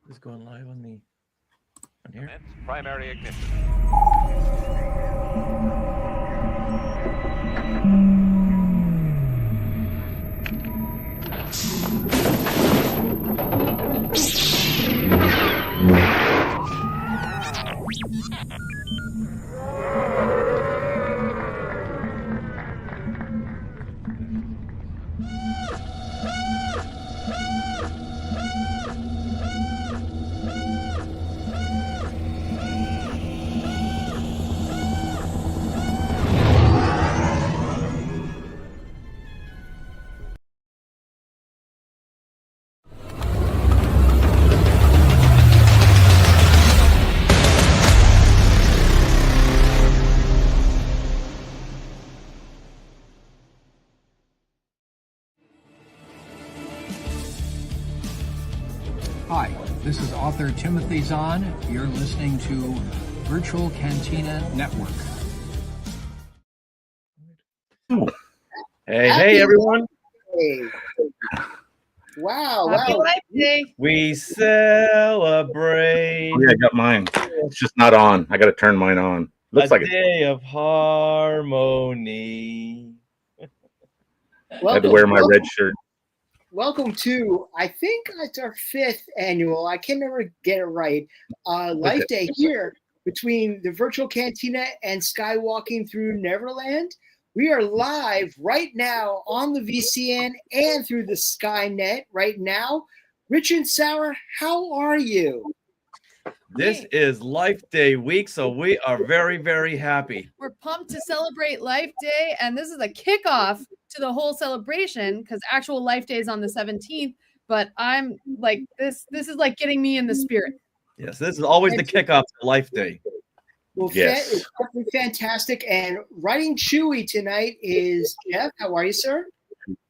This is going live on here. Primary ignition. Hi, this is author Timothy Zahn. You're listening to Virtual Cantina Network. Hey, everyone. Day. Wow. Happy Life Day. We celebrate Oh, yeah, I got mine. It's just not on. I got to turn mine on. Looks a like it. day of harmony. I had to wear my red shirt. Welcome to, I think it's our 5th annual, I can never get it right, Life Day here between the Virtual Cantina and Skywalking through Neverland. We are live right now on the VCN and through the Skynet right now. Rich and Sarah, how are you? This is Life Day week, so we are very, very happy. We're pumped to celebrate Life Day, and this is a kickoff to the whole celebration because actual Life Day is on the 17th. But I'm like, this is like getting me in the spirit. Yes, this is always the kickoff to Life Day. Well, Yes. it's definitely fantastic. And riding Chewy tonight is Jeff. How are you, sir?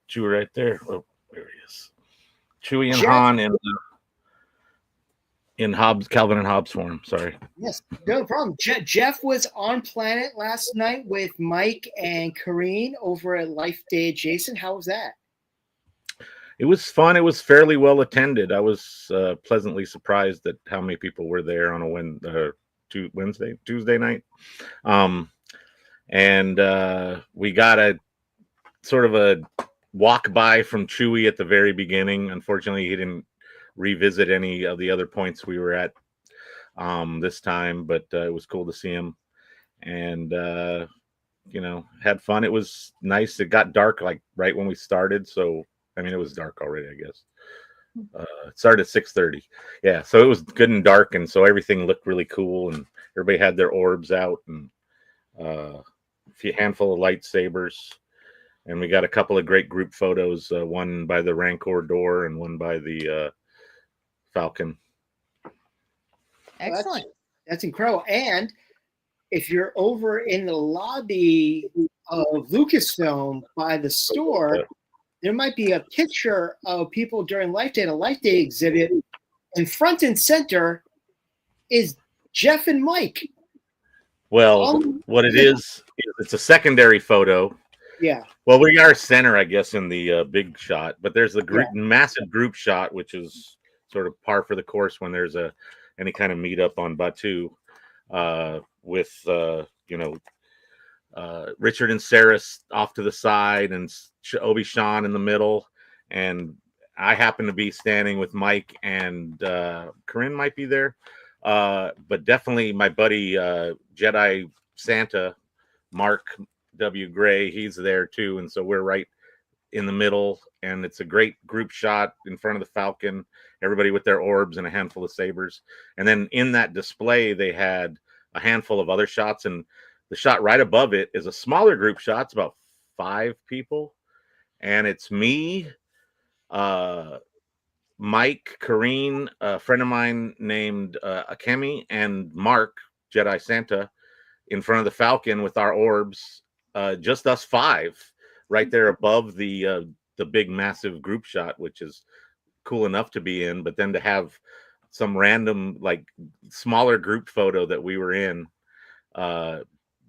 Chewy right there. Oh, there he is. Chewy and Jeff. Han in Hobbs, Calvin and Hobbes form. Sorry. Yes, no problem. Jeff was on Planet last night with Mike and Kareen over at Life Day Adjacent. How was that? It was fun. It was fairly well attended. I was pleasantly surprised at how many people were there on a Tuesday night. And we got a sort of a walk by from Chewy at the very beginning. Unfortunately, he didn't revisit any of the other points we were at this time, but it was cool to see him and had fun. It was nice. It got dark like right when we started, so I mean it was dark already, I guess. It started at 6:30. Yeah, so it was good and dark, and so everything looked really cool, and everybody had their orbs out and a handful of lightsabers. And we got a couple of great group photos, one by the Rancor door and one by the Falcon. Excellent. That's incredible. And if you're over in the lobby of Lucasfilm by the store, there might be a picture of people during Life Day, the Life Day exhibit, and front and center is Jeff and Mike. Well, what it is, it's a secondary photo. Yeah. Well, we are center, I guess, in the big shot, but there's the massive group shot, which is sort of par for the course when there's any kind of meetup on Batu with Richard and Sarah off to the side and Obi-Shan in the middle, and I happen to be standing with Mike, and Corinne might be there, but definitely my buddy Jedi Santa, Mark W. Gray, he's there too, and so we're right in the middle, and it's a great group shot in front of the Falcon, everybody with their orbs and a handful of sabers. And then in that display they had a handful of other shots, and the shot right above it is a smaller group shot. It's about 5 people, and it's me, Mike, Kareen, a friend of mine named Akemi, and Mark, Jedi Santa, in front of the Falcon with our orbs, just us 5 right there above the big massive group shot, which is cool enough to be in, but then to have some random like smaller group photo that we were in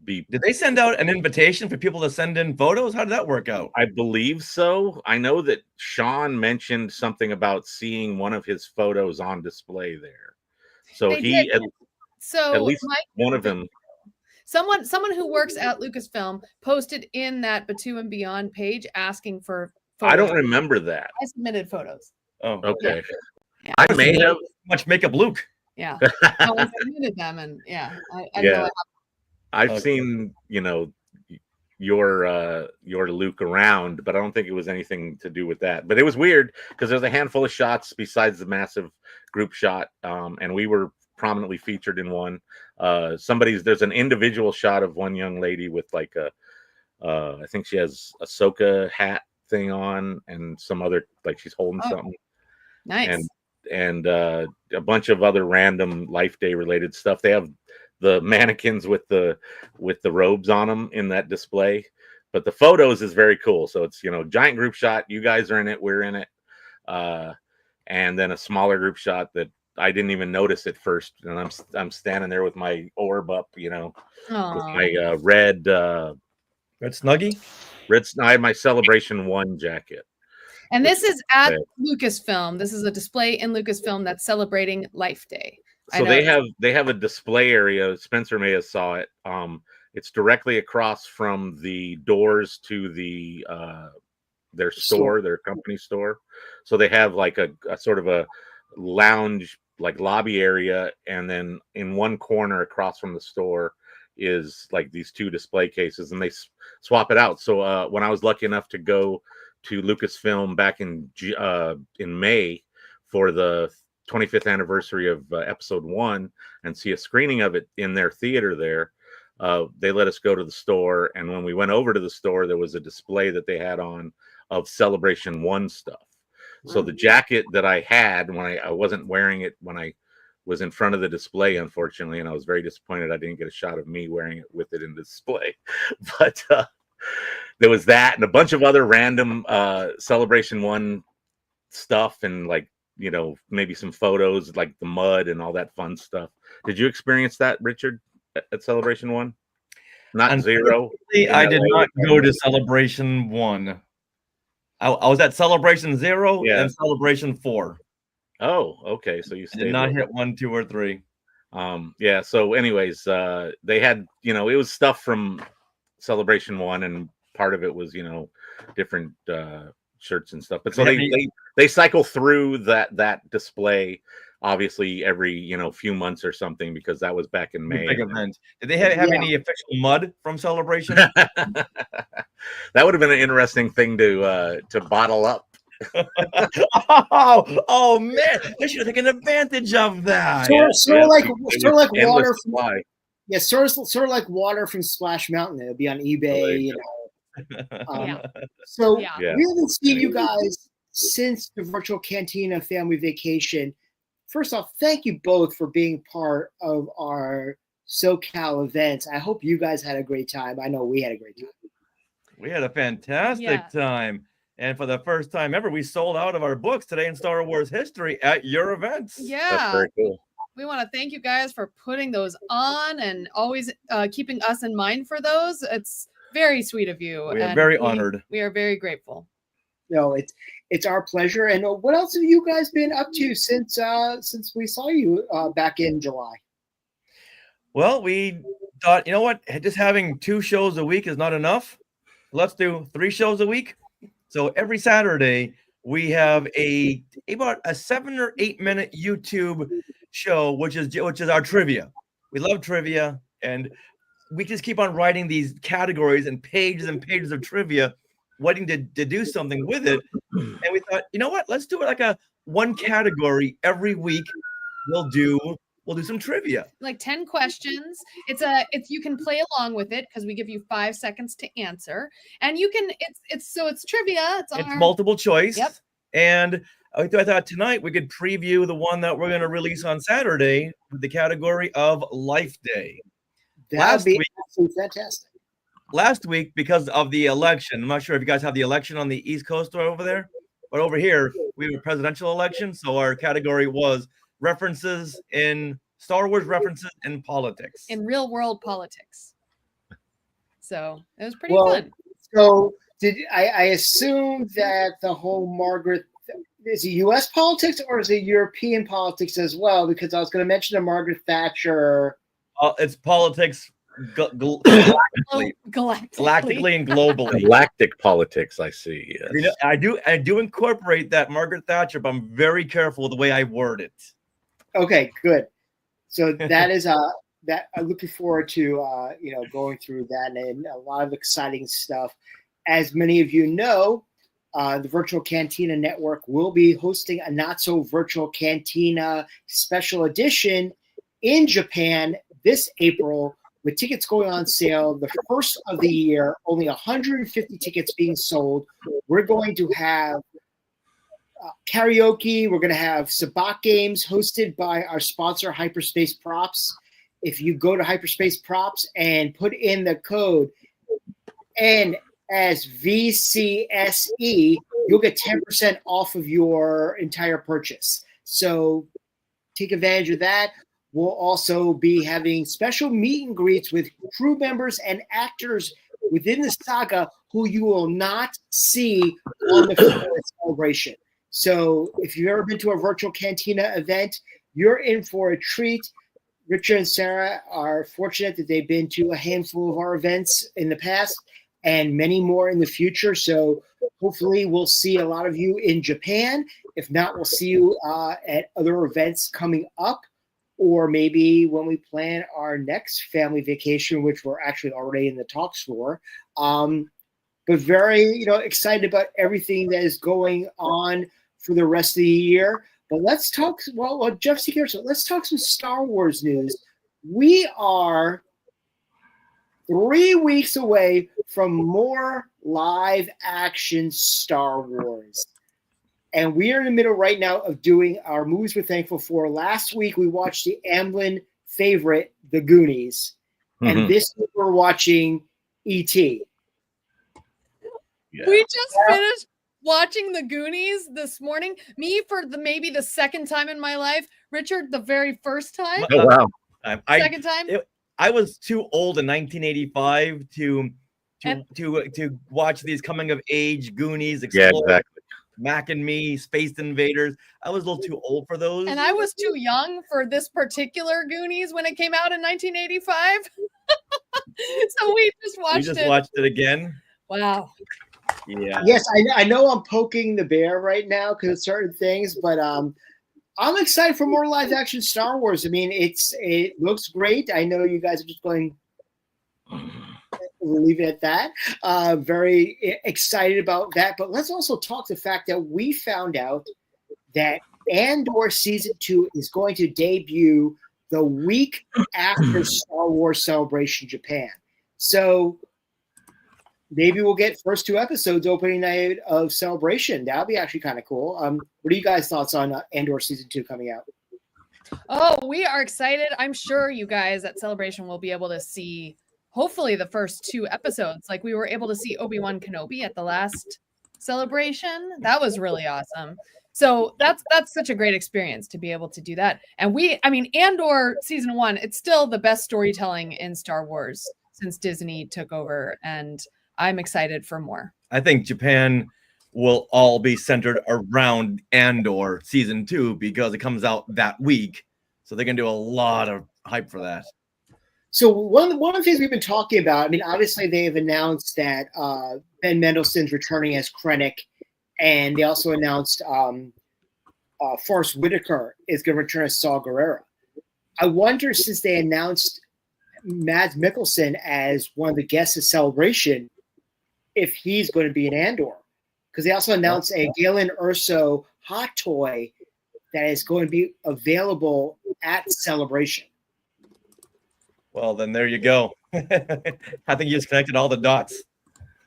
be. Did they send out an invitation for people to send in photos? How did that work out? I believe so. I know that Sean mentioned something about seeing one of his photos on display there. So They he did. at least Mike, one of them. someone who works at Lucasfilm posted in that Batu and Beyond page asking for photos. I don't remember that. I submitted photos. Oh, Okay. Yeah. I may have. much makeup, Luke. Yeah. No, I submitted them, and I know I've seen, your Luke around, but I don't think it was anything to do with that. But it was weird because there's a handful of shots besides the massive group shot, and we were prominently featured in one. There's an individual shot of one young lady with like I think she has a Ahsoka hat thing on, and some other, like she's holding something. nice. And a bunch of other random Life Day related stuff. They have the mannequins with the robes on them in that display, but the photos is very cool. So it's giant group shot. You guys are in it. We're in it. And then a smaller group shot that I didn't even notice at first. And I'm standing there with my orb up, with my red Snuggie. I have my Celebration 1 jacket. And this is at Lucasfilm. This is a display in Lucasfilm that's celebrating Life Day. So they have a display area. Spencer may have saw it. It's directly across from the doors to the their store, their company store. So they have like a sort of a lounge, like lobby area, and then in one corner across from the store is like these two display cases, and they swap it out. So when I was lucky enough to go to Lucasfilm back in May for the 25th anniversary of Episode 1 and see a screening of it in their theater there, they let us go to the store. And when we went over to the store, there was a display that they had on of Celebration 1 stuff. So the jacket that I had when I wasn't wearing it when I was in front of the display, unfortunately, and I was very disappointed I didn't get a shot of me wearing it with it in the display. But there was that and a bunch of other random Celebration 1 stuff, and like, maybe some photos like the mud and all that fun stuff. Did you experience that, Richard, at Celebration 1? Not 0? I did not go to Celebration 1. I was at Celebration 0 and Celebration 4. Oh, okay. So you did not hit 1, 2, or 3. Yeah. So anyways, they had, it was stuff from Celebration 1, and part of it was, different shirts and stuff. But so they cycle through that display obviously every few months or something, because that was back in May. Big event. Did they have any official mud from Celebration? That would have been an interesting thing to bottle up. oh man, they should have taken advantage of that. Sort of like water from, sort of like water from Splash Mountain. It would be on eBay, So we haven't seen you guys since the Virtual Cantina family vacation. First off, thank you both for being part of our SoCal events. I hope you guys had a great time. I know we had a great time. We had a fantastic time. And for the first time ever, we sold out of our books today in Star Wars history at your events. Yeah. That's very cool. We want to thank you guys for putting those on and always keeping us in mind for those. It's very sweet of you. We are very honored. We are very grateful. It's our pleasure. And what else have you guys been up to since we saw you back in July? Well, we thought, just having 2 shows a week is not enough. Let's do 3 shows a week. So every Saturday we have about a 7 or 8 minute YouTube show, which is our trivia. We love trivia, and we just keep on writing these categories and pages of trivia, waiting to do something with it. And we thought, let's do it like a one category every week. We'll do some trivia. Like 10 questions. It's you can play along with it because we give you 5 seconds to answer. And you can it's trivia. It's multiple choice. Yep. And I thought tonight we could preview the one that we're going to release on Saturday with the category of Life Day. That would be absolutely fantastic. Last week, because of the election, I'm not sure if you guys have the election on the East Coast or over there, but over here we have a presidential election. So our category was references in Star Wars, references in politics. In real world politics. So it was pretty Well, fun. So did I assume that the whole Margaret is it U.S. politics or is it European politics as well? Because I was going to mention the Margaret Thatcher. It's politics galactically and globally. Galactic politics, I see. Yes. You know, I do incorporate that Margaret Thatcher, but I'm very careful with the way I word it. Okay, good. So that is that I'm looking forward to going through that and a lot of exciting stuff. As many of you know, the Virtual Cantina Network will be hosting a Not So Virtual Cantina special edition in Japan this April, with tickets going on sale the first of the year, only 150 tickets being sold. We're going to have karaoke. We're going to have sabak games hosted by our sponsor, Hyperspace Props. If you go to Hyperspace Props and put in the code N as VCSE, you'll get 10% off of your entire purchase. So take advantage of that. We'll also be having special meet and greets with crew members and actors within the saga who you will not see on the celebration. So if you've ever been to a Virtual Cantina event, you're in for a treat. Richard and Sarah are fortunate that they've been to a handful of our events in the past and many more in the future. So hopefully we'll see a lot of you in Japan. If not, we'll see you at other events coming up, or maybe when we plan our next family vacation, which we're actually already in the talks for. But very, excited about everything that is going on for the rest of the year. But let's talk, well Jeff's here, so let's talk some Star Wars news. We are 3 weeks away from more live action Star Wars. And we are in the middle right now of doing our movies we're thankful for. Last week, we watched the Amblin favorite, The Goonies. Mm-hmm. And this week, we're watching E.T. Yeah. We just finished watching The Goonies this morning. Me for maybe the second time in my life. Richard, the very first time. Oh, wow. Second time? I was too old in 1985 to watch these coming of age Goonies, Explore, yeah, exactly. Mac and Me, Space Invaders. I was a little too old for those. And I was too young for this particular Goonies when it came out in 1985. So we just watched it again. Wow. Yeah. Yes, I know I'm poking the bear right now because of certain things, but I'm excited for more live action Star Wars. I mean, it looks great. I know you guys are just going. We'll leave it at that. Very excited about that. But let's also talk the fact that we found out that Andor Season 2 is going to debut the week after Star Wars Celebration Japan. So maybe we'll get first 2 episodes opening night of Celebration. That would be actually kind of cool. What are you guys' thoughts on Andor Season 2 coming out? Oh, we are excited. I'm sure you guys at Celebration will be able to see hopefully the first 2 episodes. Like we were able to see Obi-Wan Kenobi at the last Celebration. That was really awesome. So that's such a great experience to be able to do that. And Andor Season 1, it's still the best storytelling in Star Wars since Disney took over. And I'm excited for more. I think Japan will all be centered around Andor Season 2 because it comes out that week. So they're going to do a lot of hype for that. So one of the things we've been talking about, I mean, obviously they've announced that Ben Mendelsohn's returning as Krennic, and they also announced Forrest Whitaker is going to return as Saw Gerrera. I wonder, since they announced Mads Mikkelsen as one of the guests at Celebration, if he's going to be in Andor. Because they also announced a Galen Erso hot toy that is going to be available at Celebration. Well, then there you go. I think you just connected all the dots.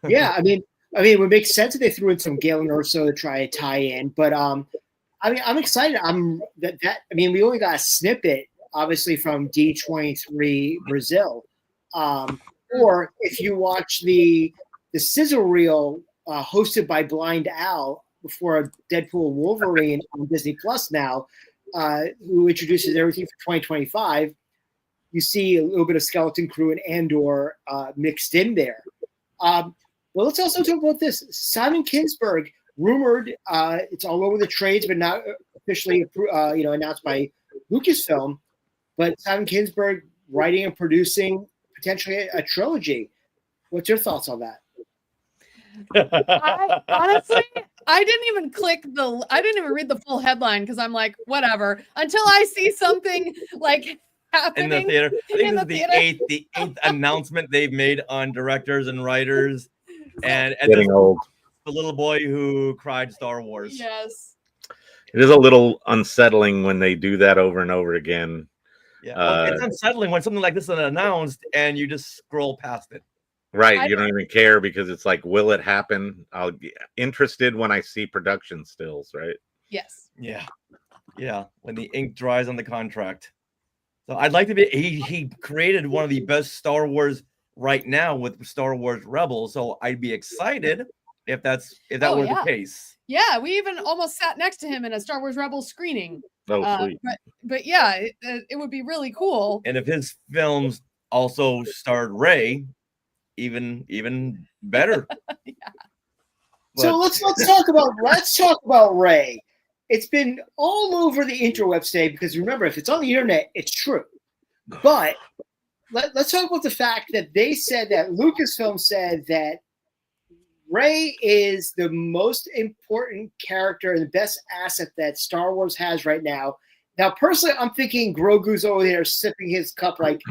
Yeah, I mean, it would make sense if they threw in some Galen Erso to try to tie in. But I'm excited. We only got a snippet, obviously, from D23 Brazil. Or if you watch the sizzle reel hosted by Blind Al before Deadpool Wolverine on Disney Plus now, who introduces everything for 2025. you see a little bit of Skeleton Crew and Andor mixed in there. But let's also talk about this. Simon Kinberg, rumored, it's all over the trades, but not officially announced by Lucasfilm. But Simon Kinberg writing and producing potentially a trilogy. What's your thoughts on that? Honestly, I didn't even read the full headline because I'm like, whatever, until I see something like happening in the theater. I think in this the is the eighth announcement they've made on directors and writers. And Getting old. The little boy who cried Star Wars. Yes. It is a little unsettling when they do that over and over again. Yeah, it's unsettling when something like this is announced and you just scroll past it. Right, you don't even care because it's like, will it happen? I'll be interested when I see production stills, right? Yes. Yeah. When the ink dries on the contract. So I'd like to be. He created one of the best Star Wars right now with Star Wars Rebels. So I'd be excited if that were the case. Yeah, we even almost sat next to him in a Star Wars Rebels screening. Oh, sweet. But yeah, it would be really cool. And if his films also starred Rey, even better. Yeah. So let's talk about Rey. It's been all over the interwebs today because remember, if it's on the internet, it's true. But let's talk about the fact that they said that Lucasfilm said that Rey is the most important character and the best asset that Star Wars has right now. Now, personally, I'm thinking Grogu's over there sipping his cup like,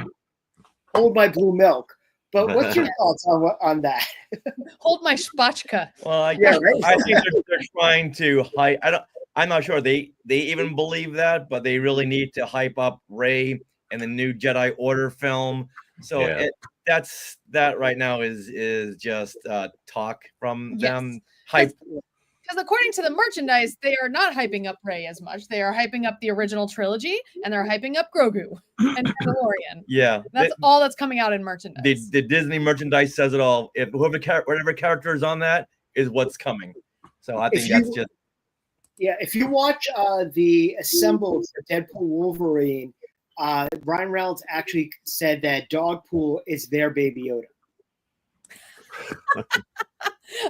hold my blue milk. But what's your thoughts on that? Hold my spatchka. Well, I think they're trying to hype. I'm not sure they even believe that, but they really need to hype up Rey and the new Jedi Order film. So that right now is just talk from them. Hype. Because according to the merchandise, they are not hyping up Rey as much. They are hyping up the original trilogy, and they're hyping up Grogu and Mandalorian. Yeah, that's all that's coming out in merchandise. The Disney merchandise says it all. If whatever character is on that is what's coming. So I think that's just. Yeah, if you watch the assembled Deadpool Wolverine, Ryan Reynolds actually said that Dogpool is their Baby Yoda.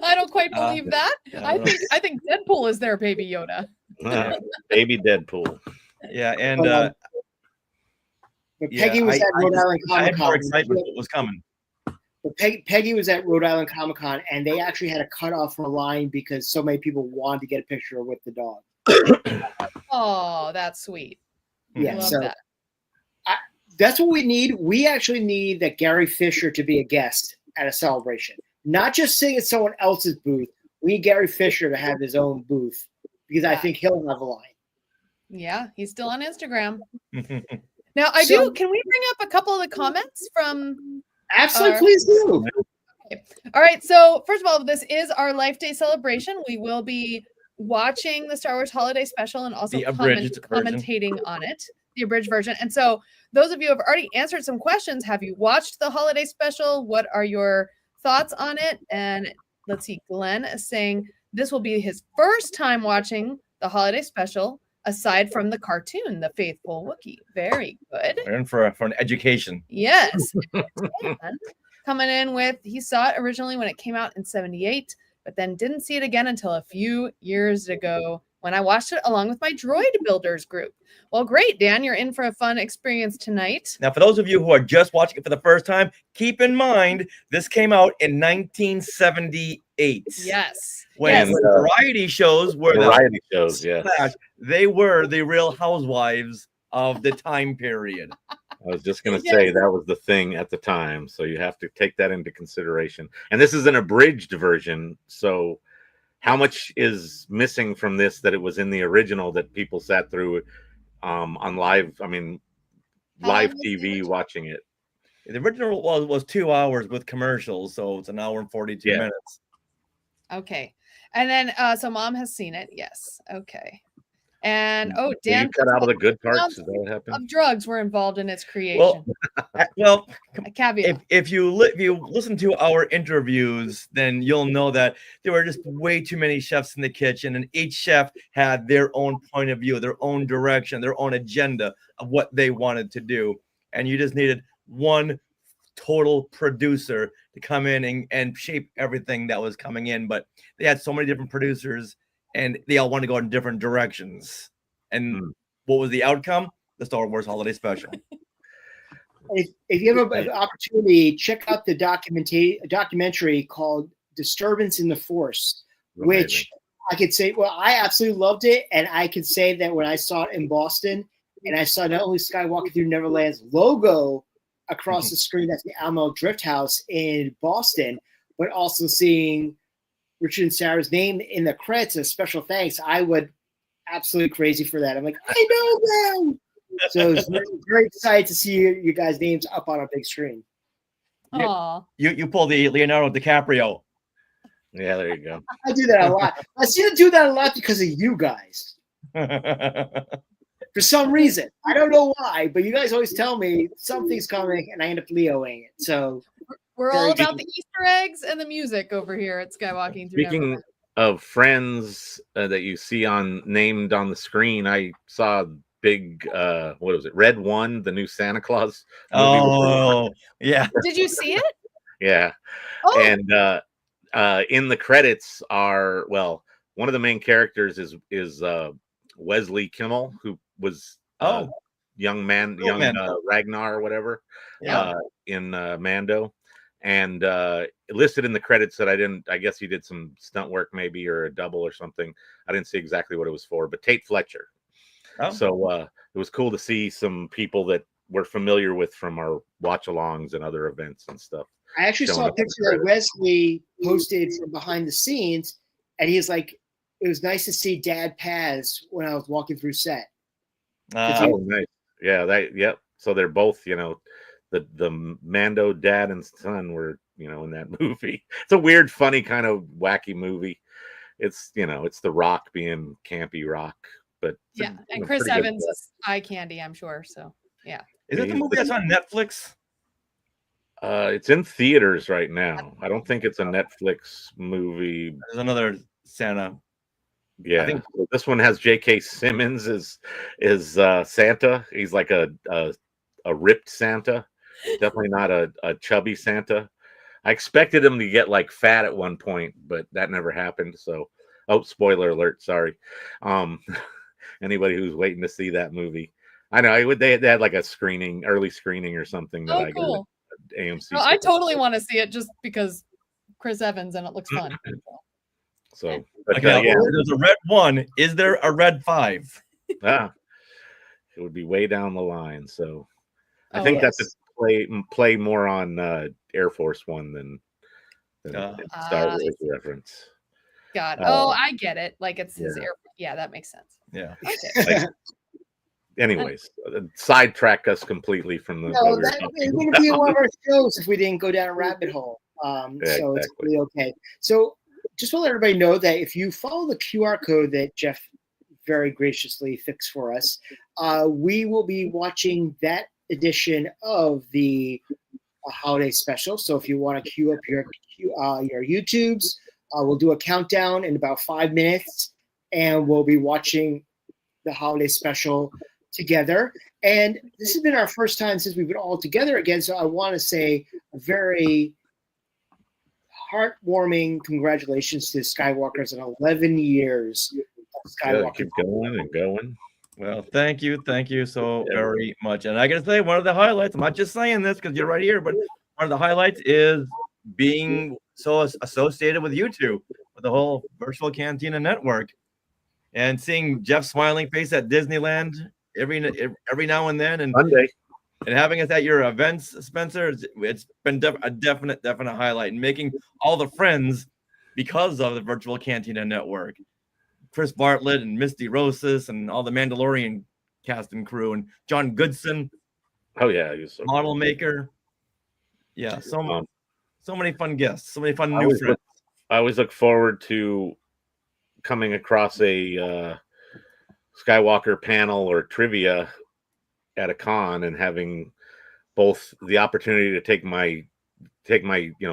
I don't quite believe that. I think Deadpool is their Baby Yoda. Baby Deadpool. Yeah, and but Peggy was at Rhode Island Comic-Con. I had more excitement what was coming. But Peggy was at Rhode Island Comic-Con, and they actually had to cut off her line because so many people wanted to get a picture with the dog. Oh, that's sweet. Yeah, I love so that. That's what we need. We actually need that Gary Fisher to be a guest at a celebration. Not just sitting at someone else's booth. We need Gary Fisher to have his own booth because I think he'll have a line. Yeah, he's still on Instagram. Now, can we bring up a couple of the comments from... Absolutely, please do. Okay. All right, so first of all, this is our Life Day celebration. We will be watching the Star Wars Holiday Special and also commentating on it, the abridged version. And so those of you who have already answered some questions, have you watched the Holiday Special? What are your thoughts on it? And let's see, Glenn is saying this will be his first time watching the Holiday Special aside from the cartoon, The Faithful Wookiee. Very good. We're in for an education. Yes. Coming in with, he saw it originally when it came out in 78, but then didn't see it again until a few years ago when I watched it along with my Droid Builders group. Well, great, Dan. You're in for a fun experience tonight. Now, for those of you who are just watching it for the first time, keep in mind, this came out in 1978. Yes. When variety shows were they were the Real Housewives of the time period. I was just going to say that was the thing at the time. So you have to take that into consideration. And this is an abridged version. So how much is missing from this that it was in the original that people sat through on live TV watching it? The original was 2 hours with commercials. So it's an hour and 42 minutes. Okay. And then, so Mom has seen it. Yes. Okay. And Dan, you cut out of the good parts. Is that what happened? Of drugs were involved in its creation. Well, a caveat. If you listen to our interviews, then you'll know that there were just way too many chefs in the kitchen, and each chef had their own point of view, their own direction, their own agenda of what they wanted to do. and you just needed one total producer to come in and shape everything that was coming in. But they had so many different producers, and they all wanted to go in different directions. And what was the outcome? The Star Wars Holiday Special. If you have an opportunity, check out the documentary called Disturbance in the Force, which I could say, well, I absolutely loved it. And I could say that when I saw it in Boston, and I saw not only Skywalker Through Neverland's logo across the screen at the Alamo Drift House in Boston, but also seeing Richard and Sarah's name in the credits as special thanks, I would absolutely crazy for that. I'm like, I know them. So it's very excited to see you guys' names up on a big screen. Aw. You pull the Leonardo DiCaprio. Yeah, there you go. I do that a lot. I seem to do that a lot because of you guys. For some reason. I don't know why, but you guys always tell me something's coming and I end up Leoing it. So we're all about the Easter eggs and the music over here at Skywalking Through Speaking Neverland. of friends that you see named on the screen, I saw big what was it, Red One, the new Santa Claus movie. Oh yeah. Did you see it? Yeah. Oh. And in the credits are, well, one of the main characters is Wesley Kimmel, who was young Ragnar or whatever, in Mando. And listed in the credits that I guess he did some stunt work maybe, or a double or something. I didn't see exactly what it was for, but Tate Fletcher. So it was cool to see some people that we're familiar with from our watch-alongs and other events and stuff. I actually saw a picture that Wesley posted from behind the scenes, and he's like, it was nice to see Dad Paz when I was walking through set. Oh, nice. Yeah, so they're both, the Mando dad and son were, in that movie. It's a weird, funny, kind of wacky movie. It's, it's The Rock being campy Rock. But yeah, and Chris Evans is eye candy, I'm sure. So yeah. Is that the movie that's on Netflix? It's in theaters right now. I don't think it's a Netflix movie. There's another Santa. Yeah, I think this one has J.K. Simmons as Santa. He's like a ripped Santa, definitely not a chubby Santa. I expected him to get like fat at one point, but that never happened. So, spoiler alert! Sorry. Anybody who's waiting to see that movie, I know they had like a early screening or something that I got at AMC. I totally want to see it just because Chris Evans and it looks fun. So, there's a Red 1. Is there a Red 5? It would be way down the line. So, I think that's a play more on Air Force One than Star Wars reference. God, I get it. Like it's his air. Yeah, that makes sense. Yeah. Okay. Anyways, sidetrack us completely from the. No, it wouldn't be one of our shows if we didn't go down a rabbit hole. So it's really okay. So just want to let everybody know that if you follow the QR code that Jeff very graciously fixed for us, we will be watching that edition of the holiday special. So if you want to queue up your YouTubes, we'll do a countdown in about 5 minutes, and we'll be watching the holiday special together. And this has been our first time since we've been all together again. So I want to say a very heartwarming congratulations to Skywalkers on 11 years of Skywalker. Keep going and going. Well, thank you so very much. And I got to say, one of the highlights, I'm not just saying this because you're right here, but one of the highlights is being so associated with you two, with the whole Virtual Cantina network, and seeing Jeff's smiling face at Disneyland every now and then, and Monday, and having us at your events, Spencer. It's been a definite highlight, and making all the friends because of the Virtual Cantina network. Chris Bartlett and Misty Rosas and all the Mandalorian cast and crew, and John Goodson. Oh yeah, he was so model maker. Yeah, so many fun guests, so many fun new friends. I always look forward to coming across a Skywalker panel or trivia at a con and having both the opportunity to take my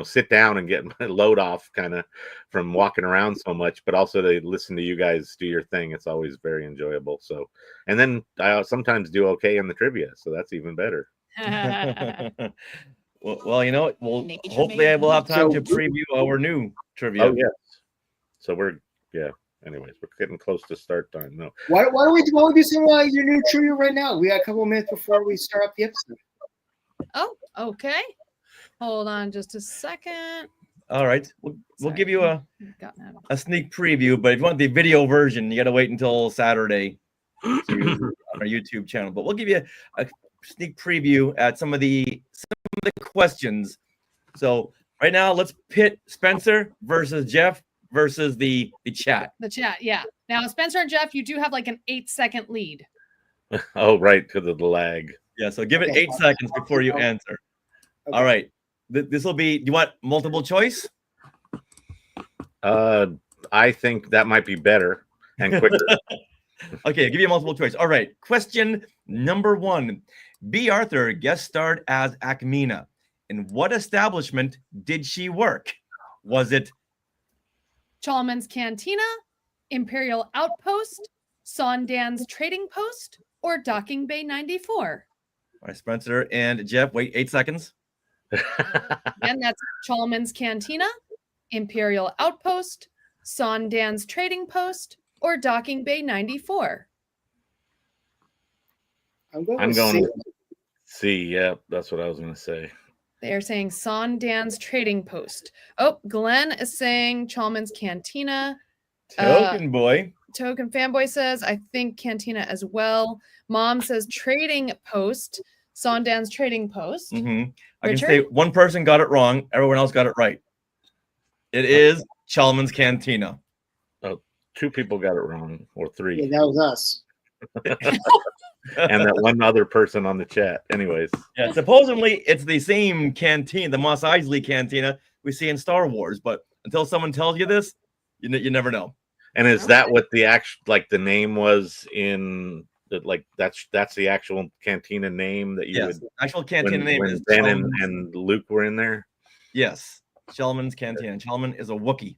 sit down and get my load off kind of from walking around so much, but also to listen to you guys do your thing. It's always very enjoyable. So, and then I sometimes do okay in the trivia, so that's even better. Well, you know, well, Nature hopefully I made will have time So- to preview our new trivia. Oh yes. So anyways, we're getting close to start time. No. Why don't we do some your new trivia right now? We got a couple of minutes before we start up the episode. Oh, okay. Hold on just a second. All right, we'll Sorry. give you Gotten out of- a sneak preview, but if you want the video version, you got to wait until Saturday on our YouTube channel. But we'll give you a sneak preview at some of the questions. So right now, let's pit Spencer versus Jeff versus the chat. The chat, yeah. Now, Spencer and Jeff, you do have like an 8-second lead. Oh, right, because of the lag. Yeah, so give it Okay. 8 seconds before you answer. Okay. All right, this will be. You want multiple choice? I think that might be better and quicker. Okay, I'll give you a multiple choice. All right, question number 1. B. Arthur guest starred as Akmina. In what establishment did she work? Was it Chalmers Cantina, Imperial Outpost, Sondan's Trading Post, or Docking Bay 94? all right, Spencer and Jeff? Wait 8 seconds. Again, that's Chalmers Cantina, Imperial Outpost, Sondan's Trading Post, or Docking Bay 94? I'm going. I'm with going C. with C. Yeah, that's what I was going to say. They are saying Sondan's Trading Post. Oh, Glenn is saying Chalmers Cantina. Token boy. Token Fanboy says, I think Cantina as well. Mom says Trading Post. Sondan's Trading Post. I can Richard? say one person got it wrong. Everyone else got it right. It is Chalmers Cantina. 2 people got it wrong, or 3. Yeah, that was us. And that one other person on the chat. Anyways, Yeah, supposedly it's the same canteen, the Mos Eisley Cantina we see in Star Wars. But until someone tells you this, you never know. and is that what the actual, like, the name was in the, like, that's the actual cantina name that you Yes, would actual cantina name when is Ben Chalmers. and Luke were in there? Yes, Chalmers Cantina. Chalmers is a Wookiee.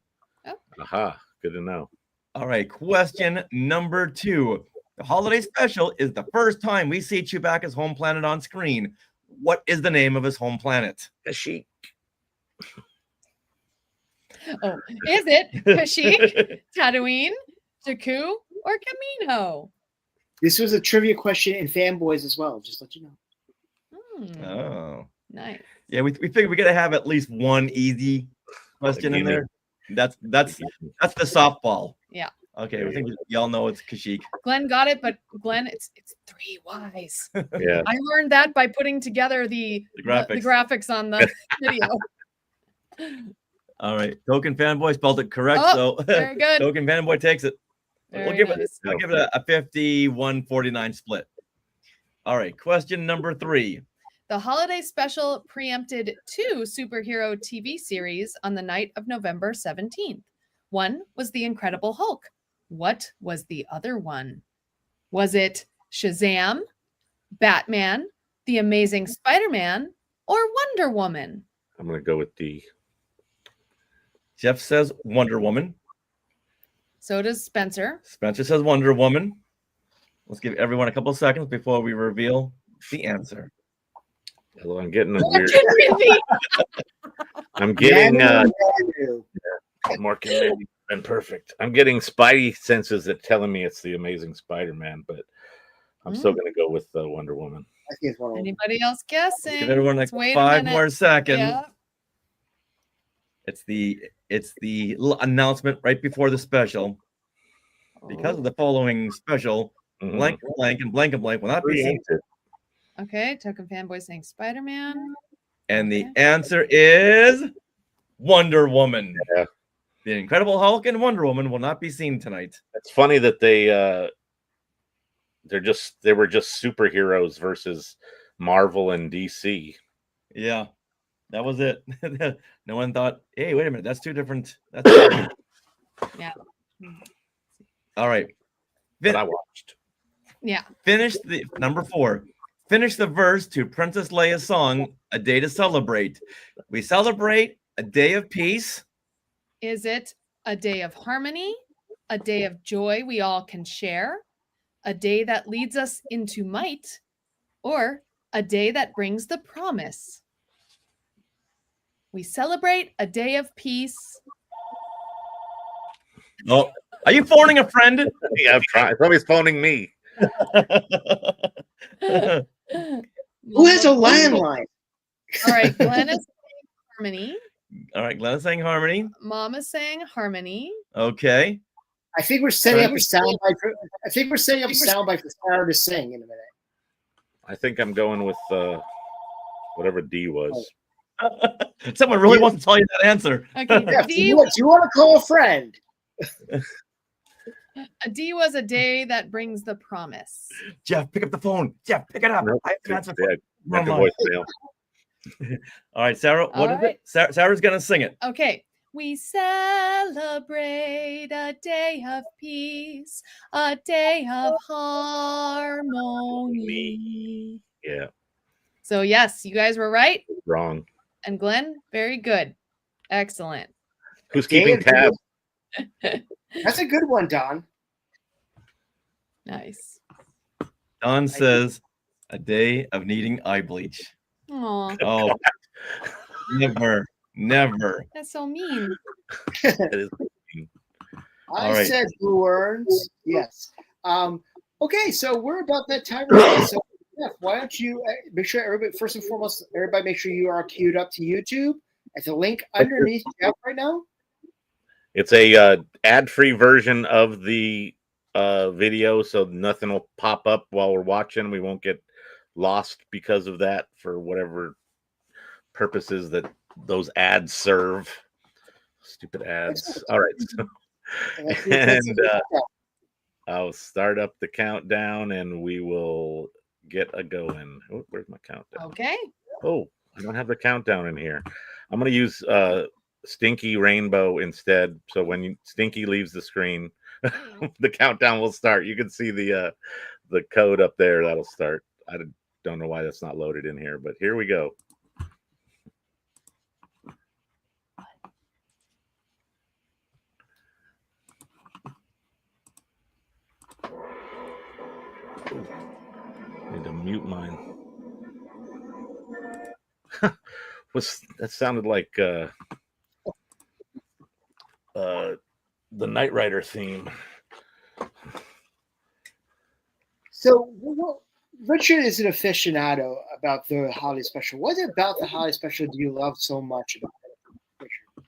Aha, good to know. All right, question number 2. The holiday special is the first time we see Chewbacca's home planet on screen. What is the name of his home planet? Kashyyyk. Oh, is it Kashyyyk, Tatooine, Jakku, or Camino? This was a trivia question in Fanboys as well. Just let you know. Oh, Nice. yeah. We figured we got to have at least one easy question in there. That's the softball. Yeah. Okay, I think y'all know it's Kashyyyk. Glenn got it, but Glenn, it's 3 Ys. Yeah. I learned that by putting together the graphics on the video. All right, Token Fanboy spelled it correct, Oh, so very good. Token Fanboy takes it. We'll Very give nice. it. I'll give it a 51-49 split. All right, question number 3. The holiday special preempted 2 superhero TV series on the night of November 17th. One was The Incredible Hulk. What was the other one? Was it Shazam, Batman, The Amazing Spider-Man, or Wonder Woman? I'm going to go with D. Jeff says Wonder Woman. So does Spencer. Spencer says Wonder Woman. Let's give everyone a couple of seconds before we reveal the answer. Although I'm getting a What weird. can really- I'm getting Manu. more convincing than perfect. I'm getting spidey senses that telling me it's the Amazing Spider-Man, but I'm still going to go with Wonder Woman. I think it's one of them. Anybody else guessing? Give everyone like Let's wait a 5 minute. more seconds. Yeah. It's the little announcement right before the special. Because of the following special, Mhm. blank, blank, and blank, and blank will not be seen. Preempted. Okay, Token Fanboy saying Spider-Man. And the Okay. answer is Wonder Woman. Yeah. The Incredible Hulk and Wonder Woman will not be seen tonight. It's funny that they were just superheroes versus Marvel and DC. Yeah, that was it. No one thought, hey, wait a minute, that's 2 different. That's different. Yeah. All right. That I watched. Yeah. Finish the number 4. Finish the verse to Princess Leia's song, A Day to Celebrate. We celebrate a day of peace. Is it a day of harmony, a day of joy we all can share, a day that leads us into might, or a day that brings the promise. We celebrate a day of peace. Oh, are you phoning a friend? Yeah, I'm trying. Somebody's phoning me. Who has a landline? All right, Glenn is saying harmony. All right, Glenn is saying harmony. Mom is saying harmony. Okay. I think we're setting up a soundbite. I think we're setting up a soundbite for Sarah to sing in a minute. I think I'm going with whatever D was. Someone really wants to tell you that answer. Okay, Yeah, D, do you want to call a friend? a D was a day that brings the promise. Jeff, pick up the phone. Jeff, pick it up. Nope. I have to answer Yeah, for left a voicemail. All right, Sarah, what is it? Sarah's going to sing it. Okay. We celebrate a day of peace, a day of harmony. Yeah, So, yes, you guys were right. wrong. And Glenn, very good. Excellent. Who's keeping tab? That's a good one, Don. Nice. Don says, a day of needing eye bleach. Aw, Oh, never. that's so mean. That is- I All right. said blue urns. Yes. Okay, so we're about that time right now. So, Jeff, why don't you make sure everybody, first and foremost, everybody make sure you are queued up to YouTube at the link underneath Jeff right now. It's a ad-free version of the video, so nothing will pop up while we're watching. We won't get lost because of that for whatever purposes that those ads serve. Stupid ads. All right. And I'll start up the countdown and we will get a going. Oh, where's my countdown? Okay. Oh, I don't have the countdown in here. I'm going to use Stinky Rainbow instead. So when Stinky leaves the screen, the countdown will start. You can see the code up there. That'll start. I don't know why that's not loaded in here, but here we go. Need to mute mine. That sounded like the Knight Rider theme. So, Richard is an aficionado about the holiday special. What about the holiday special do you love so much about it, Richard?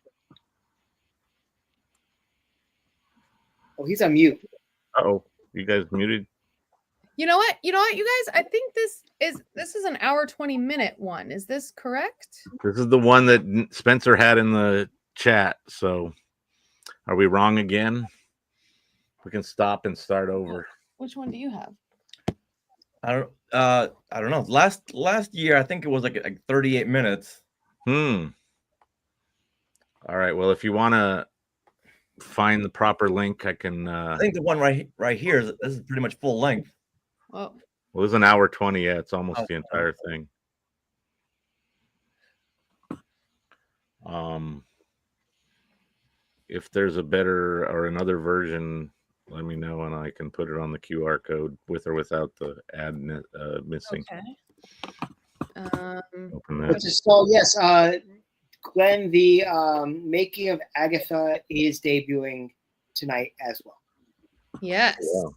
Oh, he's on mute. Uh-oh, you guys muted? You know what, you guys? I think this is an hour 20-minute one. Is this correct? This is the one that Spencer had in the chat. So are we wrong again? We can stop and start over. Which one do you have? I don't know. Last year, I think it was like 38 minutes. All right. Well, if you want to find the proper link, I can. I think the one right here this is pretty much full length. Whoa. Well, it's an hour 20. Yeah, it's almost the entire thing. If there's a better or another version, let me know and I can put it on the QR code with or without the ad missing. Okay. Open that. So yes, Glenn, the making of Agatha is debuting tonight as well. Yes. Yeah.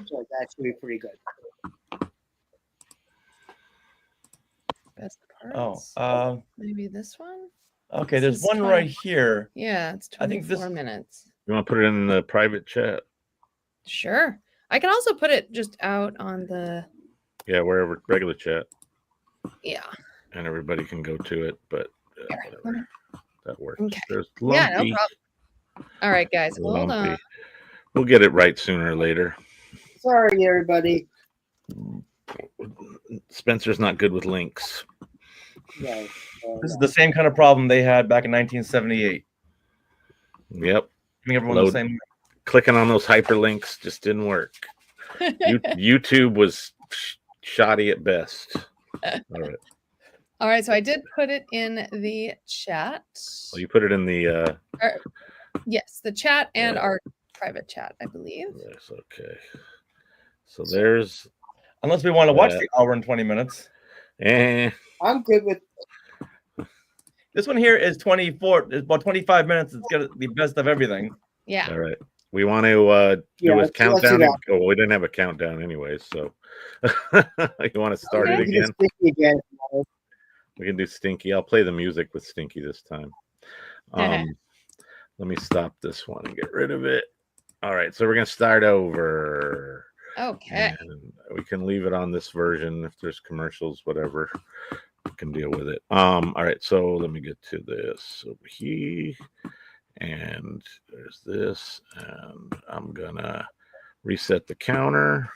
So that's gonna be pretty good. Best parts. Oh, Maybe this one. okay. This There's is one 20. right here. Yeah, it's I think 24 this- minutes. You want to put it in the private chat? Sure. I can also put it just out on the. Yeah, wherever regular chat, Yeah. and everybody can go to it. But Here, whatever. That works. Okay. There's Yeah, no Lumpy. problem. All right, guys. Hold on. Lumpy. We'll get it right sooner or later. Sorry, everybody. Spencer's not good with links. No, This is the same kind of problem they had back in 1978. Yep. Giving everyone Load. the same. Clicking on those hyperlinks just didn't work. YouTube was shoddy at best. All right. All right. So I did put it in the chat. Well, you put it in the. Yes, the chat and Yeah. our private chat, I believe. Yes. Okay. So there's. Unless we want to watch the hour and 20 minutes. I'm good with. This one here is 24. It's about 25 minutes. It's got the best of everything. Yeah. All right. We want to do a let's do countdown. that. Oh, we didn't have a countdown anyway, so you want to start it We can again? do Stinky again. We can do Stinky. I'll play the music with Stinky this time. Let me stop this one and get rid of it. All right, so we're gonna start over. Okay. And we can leave it on this version if there's commercials, whatever. We can deal with it. All right, so let me get to this over here. And there's this, and I'm gonna reset the counter.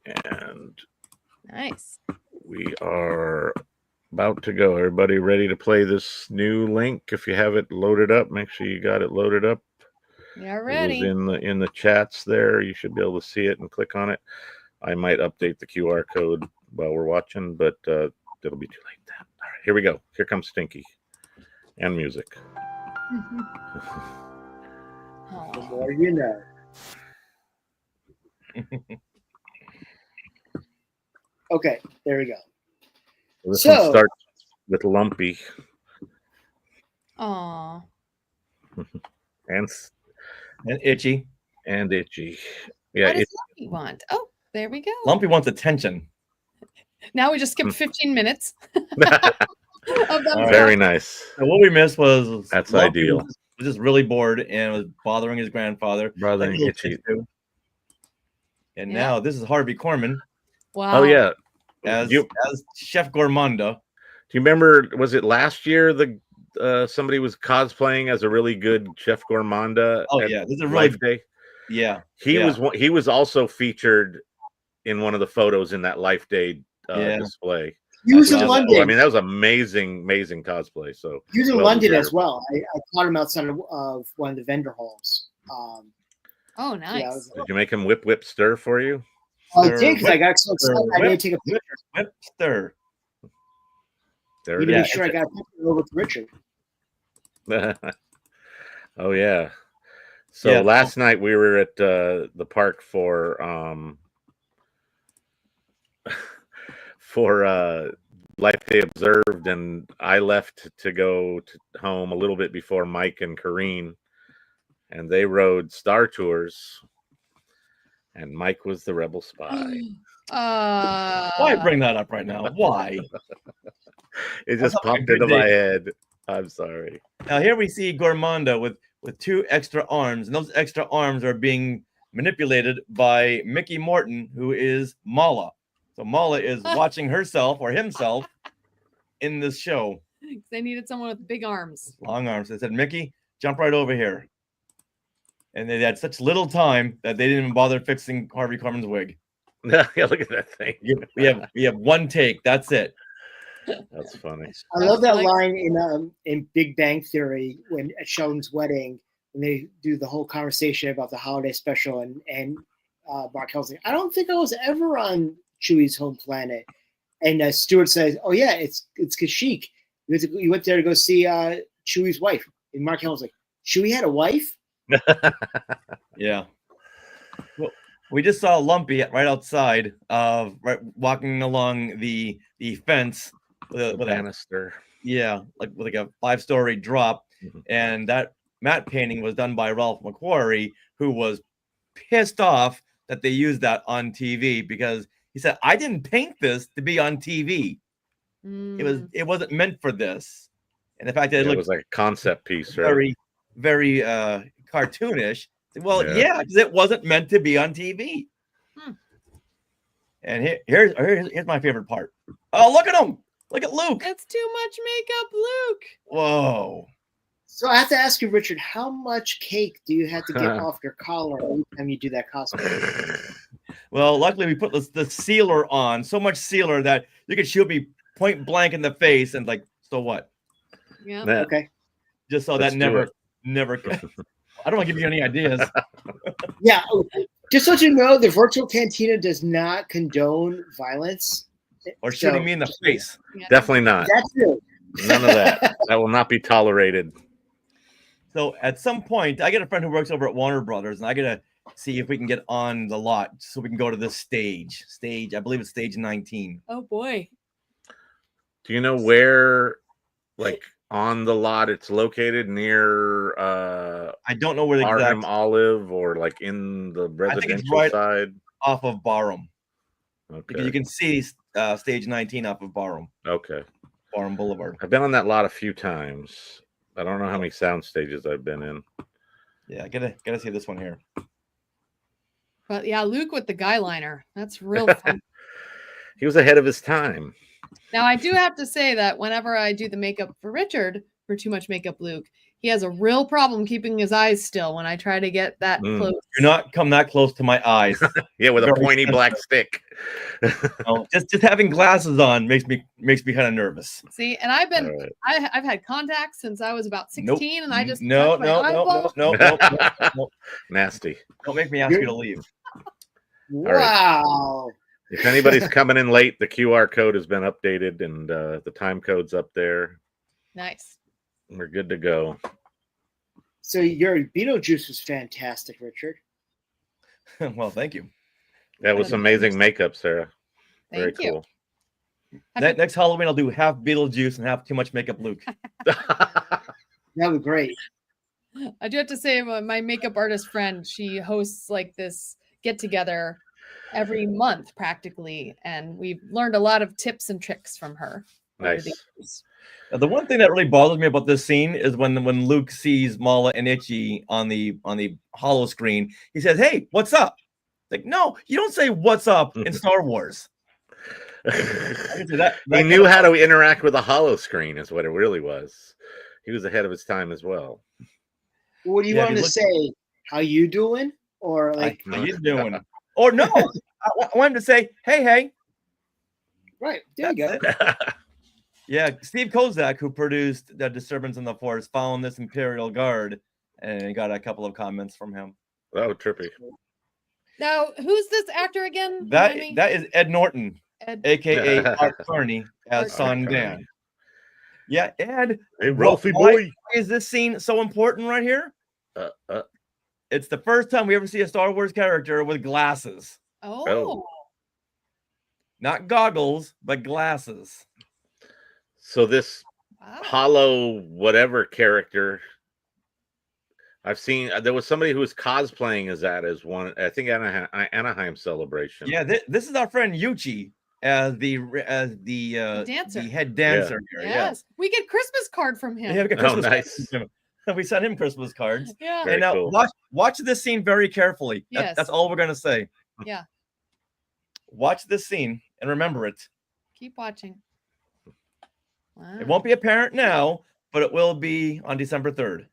And Nice. we are about to go. Everybody ready to play this new link? If you have it loaded up, make sure you got it loaded up. Yeah, It ready. was in the chats there. You should be able to see it and click on it. I might update the QR code while we're watching, but it'll be too late then. All right, here we go. Here comes Stinky and music. The more you know. Okay, there we go. This So- one starts with Lumpy Aw. and Itchy. Itchy. Yeah, What does Lumpy want? Oh, there we go. Lumpy wants attention. Now we just skipped 15 minutes of them. very nice. So what we missed was That's Lumpy ideal. Was just really bored and was bothering his grandfather. Brother like and little Itchy. kids do. And Yeah. now this is Harvey Korman Wow. Oh yeah. as You- as Chef Gourmanda. Do you remember? Was it last year? Somebody was cosplaying as a really good Chef Gourmanda. Oh at yeah, this is a really Life Day. yeah. He Yeah. was also featured in one of the photos in that Life Day Yeah. display. He was in That's London. Oh, I mean, that was amazing cosplay. So He was in well London deserved. as well. I caught him outside of one of the vendor halls. Oh, Yeah, nice. it was- did you make him whip stir for you? I Sir did because I got so excited. I didn't take a picture. Whipster. There Need it to Yeah, make sure I got a picture over with Richard. is. Oh yeah. So Yeah. last night we were at the park for Life Day Observed, and I left to go home a little bit before Mike and Kareen, and they rode Star Tours, and Mike was the rebel spy. Why bring that up right now? Why? It just That's a popped good into my day. head. I'm sorry. Now here we see Gourmanda with two extra arms, and those extra arms are being manipulated by Mickey Morton, who is Mala. So Mala is watching herself or himself in this show. They needed someone with big arms. Long arms. They said, Mickey, jump right over here. And they had such little time that they didn't even bother fixing Harvey Korman's wig. Yeah, look at that thing. We have one take. That's it. That's funny. I love that Like- line in Big Bang Theory when at Sheldon's wedding, when they do the whole conversation about the holiday special, and Mark Hell's like, I don't think I was ever on Chewie's home planet. And Stuart says, oh yeah, it's Kashyyyk. You went there to go see Chewie's wife. And Mark Hell's like, Chewie had a wife? Yeah. Well, we just saw Lumpy right outside of walking along the fence with a Bannister. yeah, like a 5-story drop. Mhm. And that matte painting was done by Ralph McQuarrie, who was pissed off that they used that on TV because he said, I didn't paint this to be on TV. It wasn't meant for this. And the fact that It it looked was like a concept piece, right? very cartoonish. Well, Yeah. yeah, because it wasn't meant to be on TV. Hmm. And here's my favorite part. Oh, look at him! Look at Luke! That's too much makeup, Luke. Whoa! So I have to ask you, Richard, how much cake do you have to get off your collar every time you do that cosplay? Well, luckily we put the sealer on, so much sealer that you could shoot me point blank in the face and like, so what? Yeah. Yeah. Okay. Just so Let's that do never. I don't want to give you any ideas. Yeah. Just so you know, the virtual cantina does not condone violence. Or shooting So- me in the face. Yeah. Definitely not. That's it. None of that. That will not be tolerated. So at some point, I get a friend who works over at Warner Brothers, and I get see if we can get on the lot so we can go to this stage. I believe it's stage 19. Oh boy. Do you know where, like, on the lot it's located? Near I don't know where the Arnhem exact Olive, or like in the I think it's residential right side? off of Barham. Because Okay. you can see stage 19 off of Barham Boulevard. I've been on that lot a few times. I don't know how many sound stages I've been in. Yeah, gotta see this one here. But yeah, Luke with the guy liner. That's real fun. He was ahead of his time. Now, I do have to say that whenever I do the makeup for Richard, for Too Much Makeup Luke, he has a real problem keeping his eyes still when I try to get that close. Do not come that close to my eyes. Yeah, with a Very pointy sensitive. black stick. No, just having glasses on makes me kind of nervous. See, and I've been, All right. I've had contacts since I was about 16, Nope. and I just No. touch my eyeball. Nasty. Don't make me ask you to leave. right. Wow. If anybody's coming in late, the QR code has been updated, and the time code's up there. Nice. We're good to go. So your Beetlejuice was fantastic, Richard. Well, thank you. That was amazing makeup, Sarah. Very Thank you. cool. Next Halloween, I'll do half Beetlejuice and half Too Much Makeup Luke. That would be great. I do have to say, my makeup artist friend, she hosts like this get together every month practically, and we've learned a lot of tips and tricks from her. over the Nice. years. The one thing that really bothers me about this scene is when Luke sees Mala and Itchy on the hollow screen, he says, "Hey, what's up?" Like, no, you don't say "what's up" in Star Wars. He knew how to interact with a hollow screen, is what it really was. He was ahead of his time as well. What do you Yeah, want if him you to say? How you doing? Or like, How you doing? Or no, I want him to say, "Hey." right, there you go. That's it. Yeah, Steve Kozak, who produced The Disturbance in the Force, found this Imperial Guard and got a couple of comments from him. Oh, trippy. Now, who's this actor again? That Remind me? that is Ed Norton, Ed. aka Art Carney, as Art Son Carney. Dan. Yeah, Ed. Hey, Ralphie why boy. is this scene so important right here? It's the first time we ever see a Star Wars character with glasses. Oh. Not goggles, but glasses. So this Wow. hollow whatever character, I've seen, there was somebody who was cosplaying as that as one, I think Anaheim Celebration. Yeah, this is our friend Yuchi as the dancer. the head dancer here. Yes. We get Christmas card from him. Yeah, we got Oh, Christmas nice. cards. We sent him Christmas cards. Yeah. Very And now cool. watch this scene very carefully. Yes. That's all we're gonna say. Yeah. Watch this scene and remember it. Keep watching. Wow. It won't be apparent now, but it will be on December 3rd.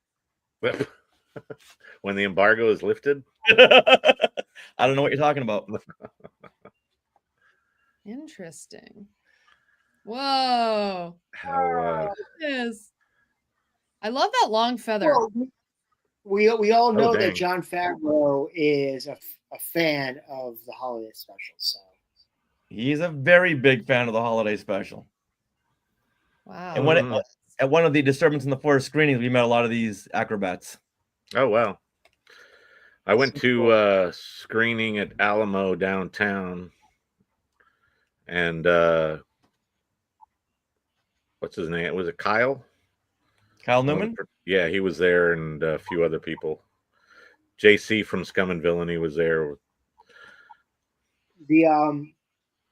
When the embargo is lifted. I don't know what you're talking about. Interesting. Whoa. How, Yes. I love that long feather. Well, we all know dang. that Jon Favreau is a fan of the holiday special. So He's a very big fan of the holiday special. Wow. And when at one of the Disturbance in the Forest screenings, we met a lot of these acrobats. oh, wow. I went to screening at Alamo downtown, and what's his name? Was it Kyle? Kyle Newman? Yeah, he was there, and a few other people. JC from Scum and Villainy was there.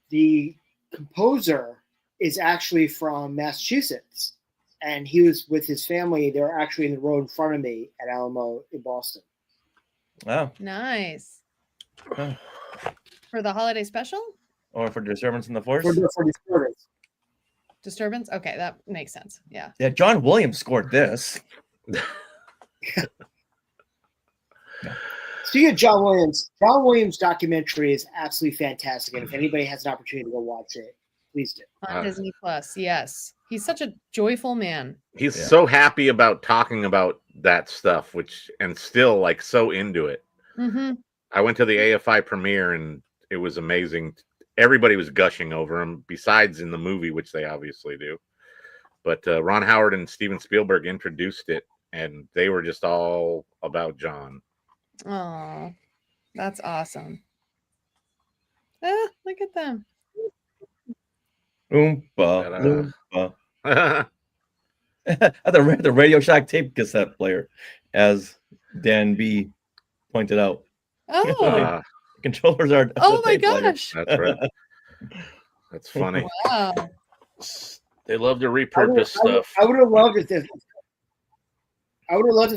the composer is actually from Massachusetts, and he was with his family. They were actually in the row in front of me at Alamo in Boston. Oh, Nice. oh. For the holiday special? Or for Disturbance in the Forest? For the service. Disturbance? Okay, that makes sense. Yeah. Yeah, John Williams scored this. Speaking of John Williams' documentary is absolutely fantastic, and if anybody has an opportunity to go watch it, please do. On Disney Plus, yes. He's such a joyful man. He's Yeah. so happy about talking about that stuff, and still like so into it. Mm-hmm. I went to the AFI premiere, and it was amazing. Everybody was gushing over him, besides in the movie, which they obviously do. But Ron Howard and Steven Spielberg introduced it, and they were just all about John. Oh, That's awesome. Look at them. Oompa, loompa. At the Radio Shack tape cassette player, as Dan B pointed out. Oh, Controllers are. oh my tape player. gosh. That's right. That's funny. Wow. They love to repurpose stuff. I would have loved it if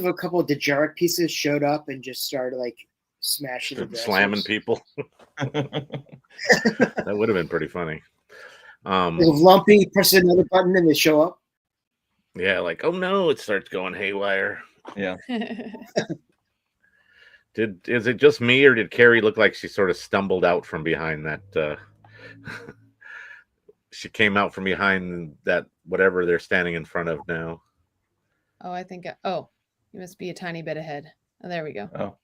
a couple of degenerate pieces showed up and just started like smashing, Slamming people. That would have been pretty funny. Lumpy, press another button and they show up. Yeah, like, oh no, it starts going haywire. Yeah. Is it just me, or did Carrie look like she sort of stumbled out from behind that? She came out from behind that whatever they're standing in front of now. Oh, I think. Oh, you must be a tiny bit ahead. Oh, there we go. Oh.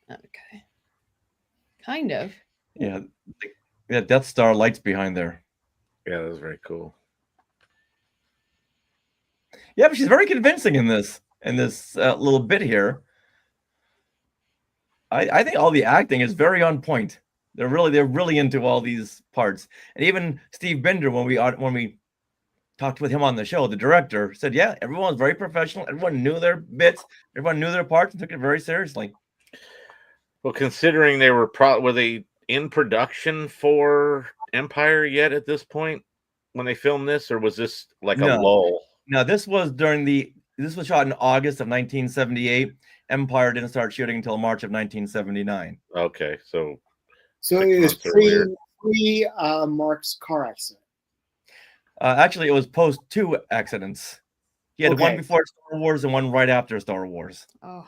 Okay. Kind of. Yeah. Yeah. Death Star lights behind there. Yeah, that was very cool. Yeah, but she's very convincing in this little bit here. I think all the acting is very on point. They're really into all these parts. And even Steve Binder, when we talked with him on the show, the director said, yeah, everyone was very professional. Everyone knew their bits. Everyone knew their parts and took it very seriously. Well, considering they were they in production for Empire yet at this point when they filmed this, or was this like a lull? No, this was shot in August of 1978. Empire didn't start shooting until March of 1979. Okay, so it was pre Mark's car accident. Actually, it was post 2 accidents. He had one before Star Wars and one right after Star Wars. Oh,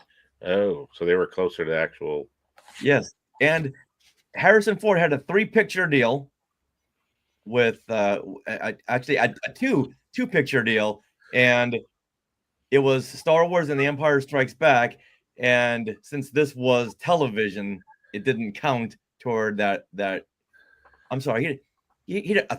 so they were closer to actual. Yes, and Harrison Ford had a 3-picture deal with actually a 2-picture deal, and it was Star Wars and The Empire Strikes Back. And since this was television, it didn't count toward that. I'm sorry, he did a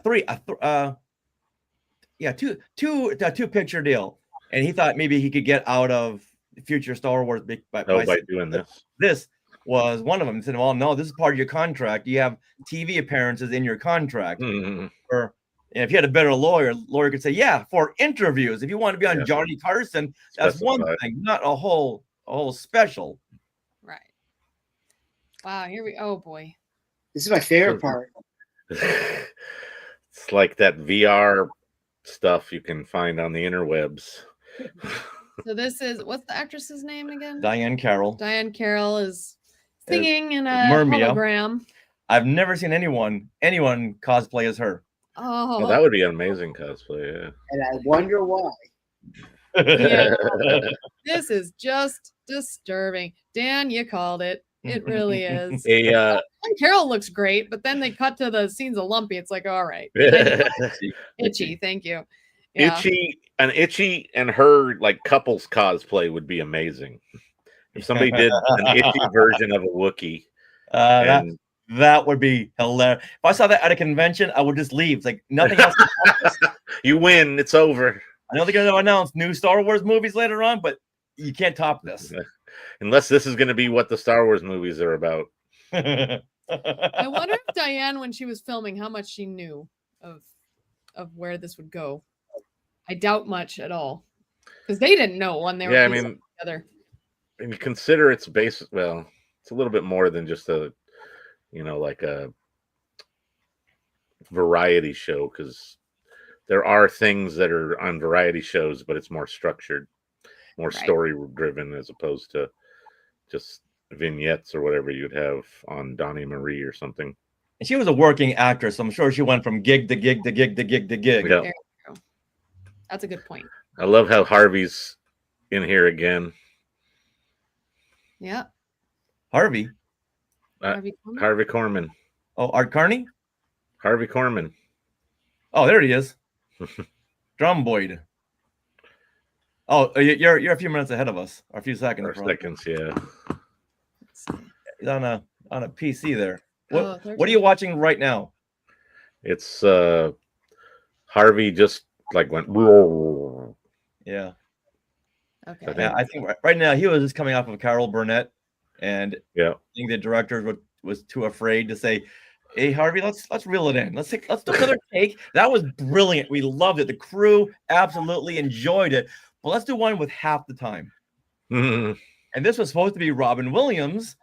2-picture deal, and he thought maybe he could get out of future Star Wars by doing this. This was one of them. He said, "Well, no, this is part of your contract. You have TV appearances in your contract." Mm-hmm. Or if you had a better lawyer could say, "Yeah, for interviews. If you want to be on Johnny Carson, that's one thing, not a whole special." right. Wow. Oh boy. This is my favorite part. It's like that VR stuff you can find on the interwebs. So this is, what's the actress's name again? Diane Carroll. Diane Carroll is singing in a Mermia. hologram. I've never seen anyone cosplay as her. Oh, well, that would be an amazing cosplay. Yeah. And I wonder why. Yeah. This is just disturbing. Dan, you called it. It really is. Carol looks great, but then they cut to the scenes of Lumpy. It's like, all right. Itchy, thank you. Yeah. Itchy and her like couples cosplay would be amazing. If somebody did an Itchy version of a Wookiee. That would be hilarious. If I saw that at a convention, I would just leave. It's like nothing else. You win. It's over. I know they're going to announce new Star Wars movies later on, but you can't top this. Unless this is going to be what the Star Wars movies are about. I wonder if Diane, when she was filming, how much she knew of where this would go. I doubt much at all, because they didn't know when they were together. And you consider it's basic. Well, it's a little bit more than just a, like a variety show, because there are things that are on variety shows, but it's more structured, more story driven, as opposed to just vignettes or whatever you'd have on Donnie Marie or something. And she was a working actress, so I'm sure she went from gig to gig to gig to gig to gig. Yeah. There you go. That's a good point. I love how Harvey's in here again. Yeah. Harvey Corman. Oh, Art Carney? Harvey Corman. Oh, there he is. Drumboyd. Oh, you're a few minutes ahead of us, or a few seconds. Yeah. He's on a PC there. What are 13. you watching right now? It's Harvey just like went. Yeah. Okay. Yeah, I think right now he was just coming off of Carol Burnett. And Yeah. I think the director was too afraid to say, "Hey Harvey, let's reel it in. Let's do another take." That was brilliant. We loved it. The crew absolutely enjoyed it. But let's do one with half the time. Mhm. And this was supposed to be Robin Williams,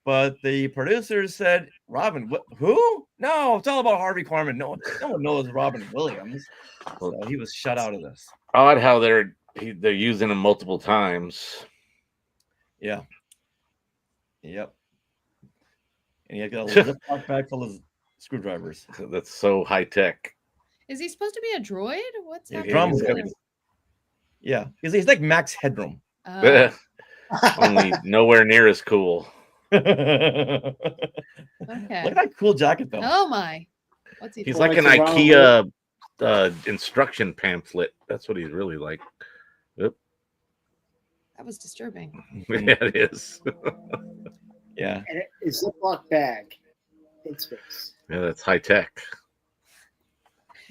but the producers said, "Robin, who? No, it's all about Harvey Korman. No one knows Robin Williams." So he was shut out of this. Odd how they're using him multiple times. Yeah. Yep. And he had got a Ziploc bag full of screwdrivers. That's so high tech. Is he supposed to be a droid? What's Yeah, happening? drums. there? Yeah, he's like Max Headroom. Only nowhere near as cool. Look Okay. at that cool jacket, though. Oh my. What's he? He's for? like an IKEA instruction pamphlet. That's what he's really like. Yep. That was disturbing. Yeah, it is. Yeah. And it's a Ziploc bag in space. Yeah, that's high tech.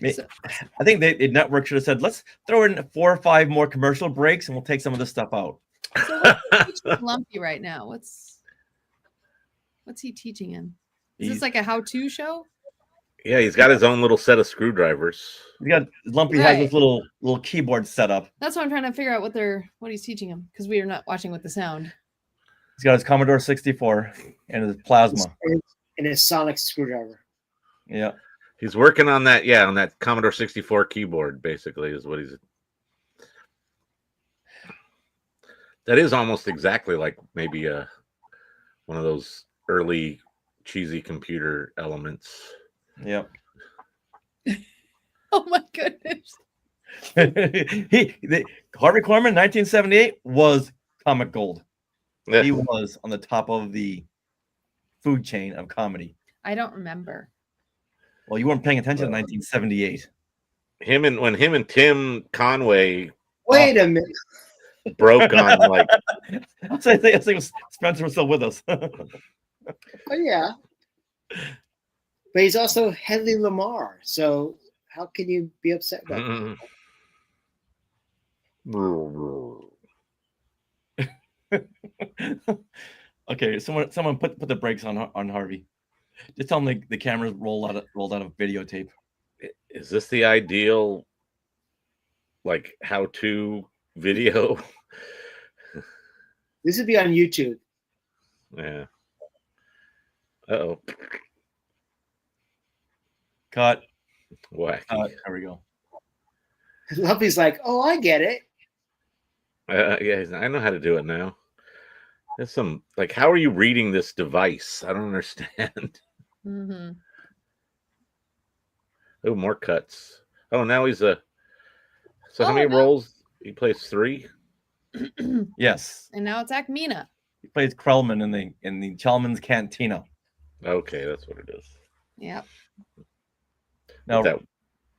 I think the network should have said, "Let's throw in 4 or 5 more commercial breaks, and we'll take some of this stuff out." So what's teaching Lumpy right now? What's he teaching him? Is this like a how-to show? Yeah, he's got his own little set of screwdrivers. Lumpy has this little keyboard set up. That's what I'm trying to figure out what he's teaching him, because we are not watching with the sound. He's got his Commodore 64 and his plasma. And his sonic screwdriver. Yeah. He's working on that, on that Commodore 64 keyboard, basically, is what he's... That is almost exactly like maybe one of those early cheesy computer elements. Yep. Oh my goodness. Harvey Korman, 1978, was comic gold. Yeah. He was on the top of the food chain of comedy. I don't remember. Well, you weren't paying attention in 1978. When him and Tim Conway Wait a minute. broke on like I think Spencer was still with us. Oh yeah. But he's also Hedley Lamar, so how can you be upset about that? Okay, someone put the brakes on Harvey. Just tell him the cameras rolled out of videotape. Is this the ideal like how-to video? This would be on YouTube. Yeah. Uh-oh. Cut. Wacky. There we go. Lumpy's like, oh, I get it. Yeah, I know how to do it now. There's some like, how are you reading this device? I don't understand. Mm-hmm. Oh, more cuts. Oh, now he's a. So how many roles? He plays 3. Yes. And now it's Akmina. He plays Krellman in the Chalmers Cantina. Okay, that's what it is. Yep. Now That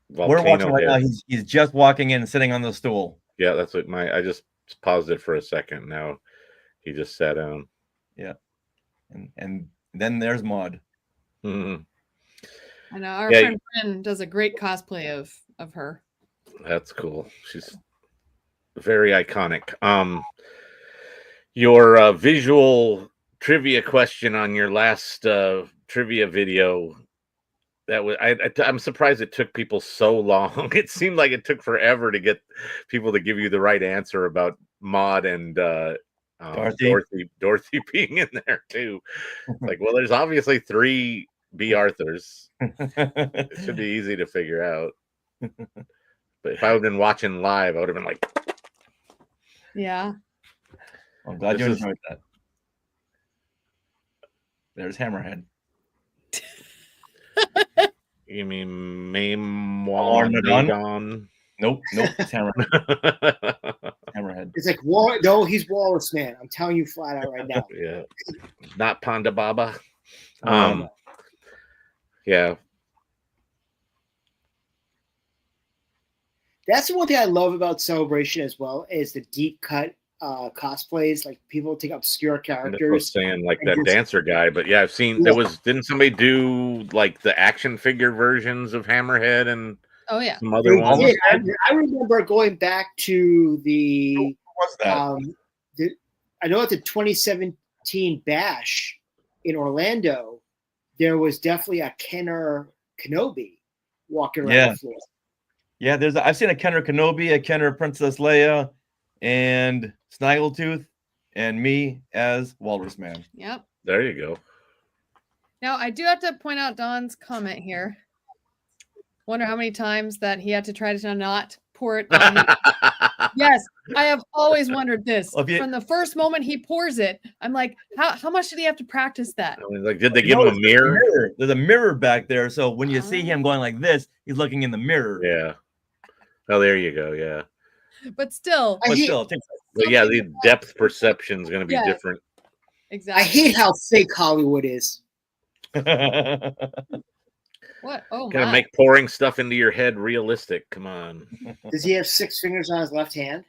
we're watching right now. head. He's just walking in and sitting on the stool. Yeah, that's what I just paused it for a second. Now he just sat down. Yeah. And then there's Maud. Mhm. I know our friend Bryn does a great cosplay of her. That's cool. She's very iconic. Your visual trivia question on your last trivia video, that was I'm surprised it took people so long. It seemed like it took forever to get people to give you the right answer about Maud and Dorothy being in there too. Like, well, there's obviously 3 B. Arthurs. It should be easy to figure out. But if I would have been watching live, I would have been like, Yeah. I'm glad you enjoyed that. There's Hammerhead. you mean Maimon? Nope, it's Hammerhead. Hammerhead. It's like, no, he's Wallace Man. I'm telling you flat out right now. Yeah, not Ponda Baba. Yeah. That's the one thing I love about Celebration as well, is the deep cut cosplays. Like, people take obscure characters. Saying like that dancer guy, but yeah, I've seen didn't somebody do like the action figure versions of Hammerhead and some other ones? Yeah, I remember going back to the What was that? I know at the 2017 Teen Bash in Orlando, there was definitely a Kenner Kenobi walking around the floor. Yeah, I've seen a Kenner Kenobi, a Kenner Princess Leia, and Snaggletooth, and me as Walrus Man. Yep. There you go. Now, I do have to point out Don's comment here. Wonder how many times that he had to try to not pour it on. Yes, I have always wondered this. Well, From the first moment he pours it, I'm like, how much did he have to practice that? I mean, like, did they give him a mirror? There's a mirror back there, so when you see him going like this, he's looking in the mirror. Yeah. Oh, there you go. Yeah. But still, But yeah, the depth perception is going to be different. Exactly. I hate how fake Hollywood is. What? Oh, Gotta make pouring stuff into your head realistic. Come on. Does he have 6 fingers on his left hand?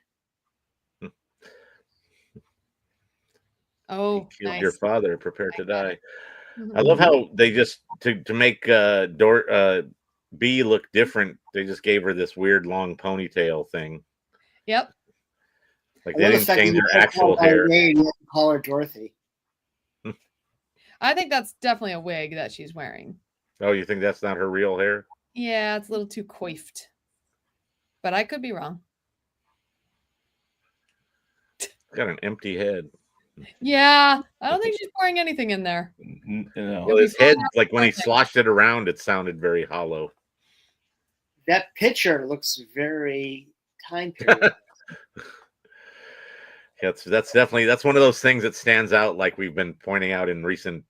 Oh, He killed nice. your father. Prepare to die. I love how they just to make B look different. They just gave her this weird long ponytail thing. Yep. Like they didn't change her actual hair. Call her Dorothy. I think that's definitely a wig that she's wearing. Oh, you think that's not her real hair? Yeah, it's a little too coiffed. But I could be wrong. Got an empty head. Yeah, I don't think she's pouring anything in there. No. Well, his head, like when he sloshed it around, it sounded very hollow. That picture looks very time period. That's definitely one of those things that stands out, like we've been pointing out in recent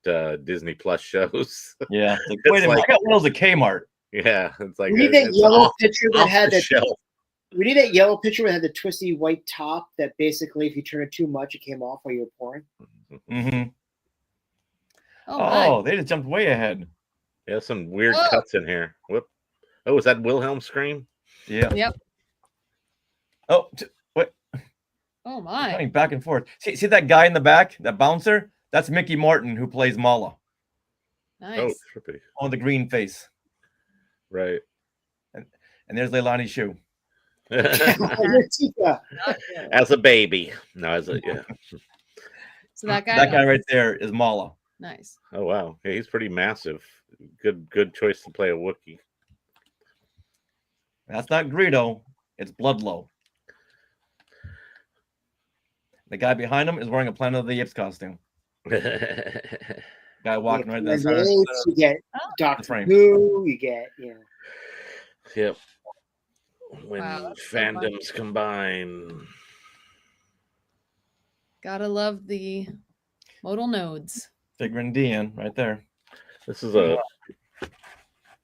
Disney Plus shows. Yeah, like, wait a minute, I got one of those at Kmart. Yeah, it's like we need that yellow picture that had the that. shelf. We need that yellow picture that had the twisty white top. That basically, if you turn it too much, it came off while you were pouring. Mm-hmm. Oh, they just jumped way ahead. Yeah, some weird cuts in here. Whoop! Oh, is that Wilhelm scream? Yeah. Yep. Oh, what? Oh my! Going back and forth. See that guy in the back, that bouncer? That's Mickey Martin, who plays Mala. Nice. Oh, trippy. On the green face. Right. And there's Leilani Shu. As a baby. No, as a So that guy. That guy right there is Mala. Nice. Oh wow, yeah, he's pretty massive. Good choice to play a Wookiee. That's not Greedo. It's Bloodlow. The guy behind him is wearing a Planet of the Apes costume. Guy walking right there. You get Doctor Who. You get Yep. When Wow, fandoms combine. Gotta love the modal nodes. Figuring Deanne right there. This is a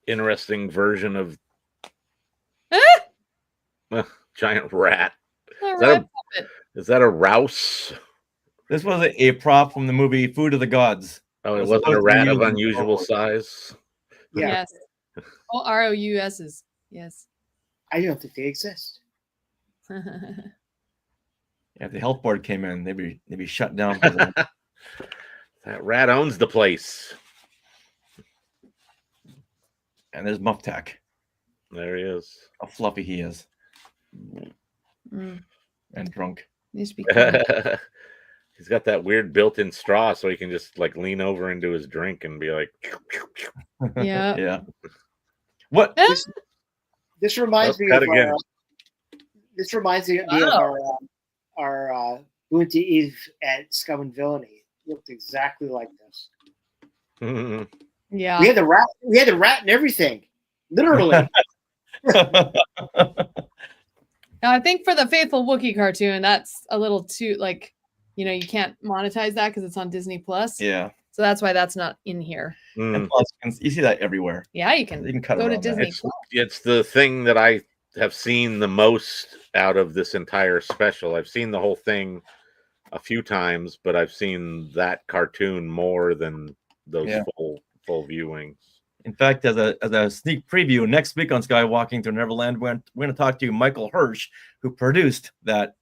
interesting version of giant rat. Is that a Rouse? This was a prop from the movie Food of the Gods. Oh, it wasn't a rat of unusual size. Yeah. Yes. Oh, ROUSs. Yes. I don't think they exist. Yeah, if the health board came in, they'd be shut down. That rat owns the place. And there's Muff Tack. There he is. How fluffy he is. Mm. And drunk. Needs to be cool. He's got that weird built-in straw, so he can just like lean over into his drink and be like, Yeah. Yeah. What? This reminds me of this reminds me of our Bounty Eve at Scum and Villainy. It looked exactly like this. Yeah. We had the rat and everything. Literally. Now, I think for the Faithful Wookiee cartoon, that's a little too you can't monetize that because it's on Disney Plus. Yeah. So that's why that's not in here. And plus, you see that everywhere. Yeah, you can cut go to around Disney. It's the thing that I have seen the most out of this entire special. I've seen the whole thing a few times, but I've seen that cartoon more than those full viewings. In fact, as a sneak preview, next week on Skywalking Through Neverland, we're going to talk to Michael Hirsch, who produced that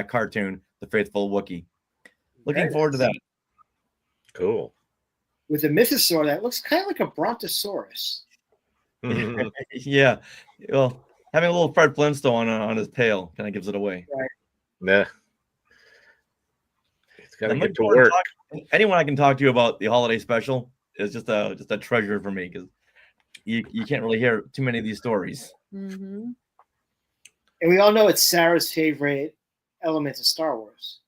cartoon, The Faithful Wookiee. Looking forward to that. Cool. With a mythosaur that looks kind of like a brontosaurus. Yeah. Well, having a little Fred Flintstone on his tail kind of gives it away. Right. Yeah. It's got to get to work. anyone I can talk to about the holiday special is just a treasure for me because you can't really hear too many of these stories. Mm-hmm. And we all know it's Sarah's favorite elements of Star Wars.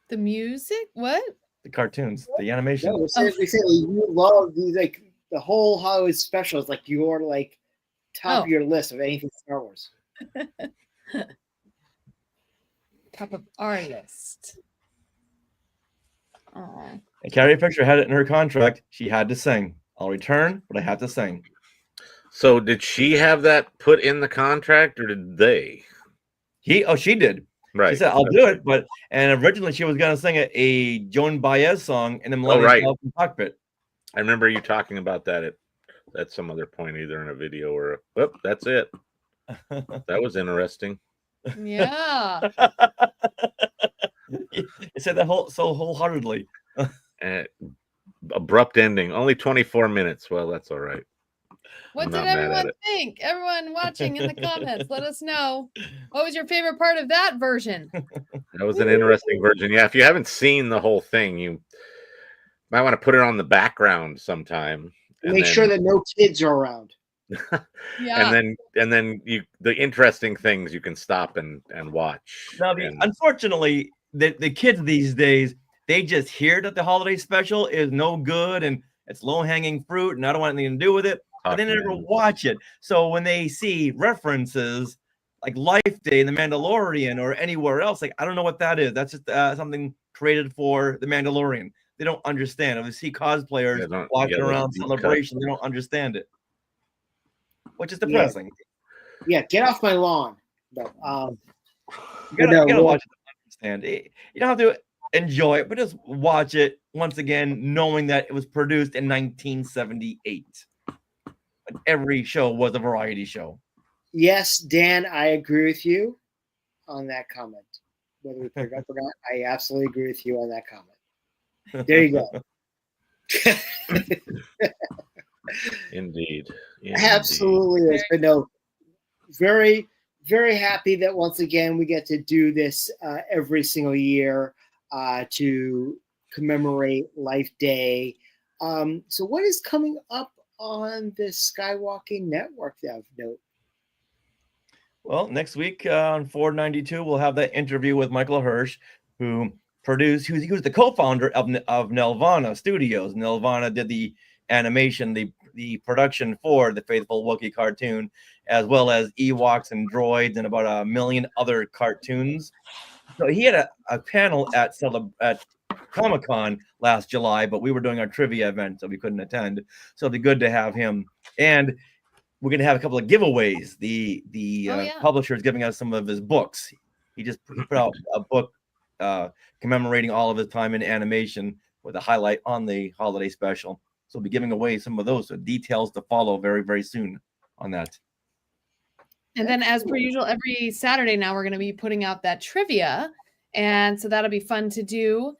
The music? What? The cartoons, the animation. No, we say you love these, like the whole Hollywood special is like your like top of your list of anything Star Wars. Top of our list. Oh. And Carrie Fisher had it in her contract. She had to sing. I'll return, but I have to sing. So did she have that put in the contract, or did they? She did. Right. She said, "I'll do it," and originally she was going to sing a Joan Baez song in the Millennium Falcon cockpit. I remember you talking about that at some other point, either in a video or that's it. That was interesting. Yeah. You said that so wholeheartedly. Abrupt ending. Only 24 minutes. Well, that's all right. What did everyone think? Everyone watching in the comments, let us know. What was your favorite part of that version? That was an interesting version. Yeah, if you haven't seen the whole thing, you might want to put it on the background sometime. Make sure that no kids are around. Yeah. And then the interesting things you can stop and watch. Now, unfortunately, the kids these days, they just hear that the holiday special is no good and it's low-hanging fruit and I don't want anything to do with it. But they never watch it. So when they see references like Life Day and The Mandalorian or anywhere else, like, I don't know what that is. That's just something created for The Mandalorian. They don't understand. If they see cosplayers walking around Celebration, they don't understand it, which is depressing. Yeah, get off my lawn. No, you gotta watch it to understand. You don't have to enjoy it, but just watch it once again, knowing that it was produced in 1978. But every show was a variety show. Yes, Dan, I agree with you on that comment. Whether we pick up or not, I absolutely agree with you on that comment. There you go. Indeed. Absolutely. But no, very, very happy that once again we get to do this every single year to commemorate Life Day. So what is coming up on the Skywalking Network of note? Well, next week on 492, we'll have that interview with Michael Hirsch, who he was the co-founder of Nelvana Studios. Nelvana did the animation, the production for the Faithful Wookiee cartoon, as well as Ewoks and droids and about 1 million other cartoons. So he had a panel at Comic-Con last July, but we were doing our trivia event, so we couldn't attend. So it'd be good to have him. And we're going to have a couple of giveaways. The publisher is giving us some of his books. He just put out a book commemorating all of his time in animation with a highlight on the holiday special. So we'll be giving away some of those. So details to follow very, very soon on that. And then as per usual, every Saturday now we're going to be putting out that trivia. And so that'll be fun to do.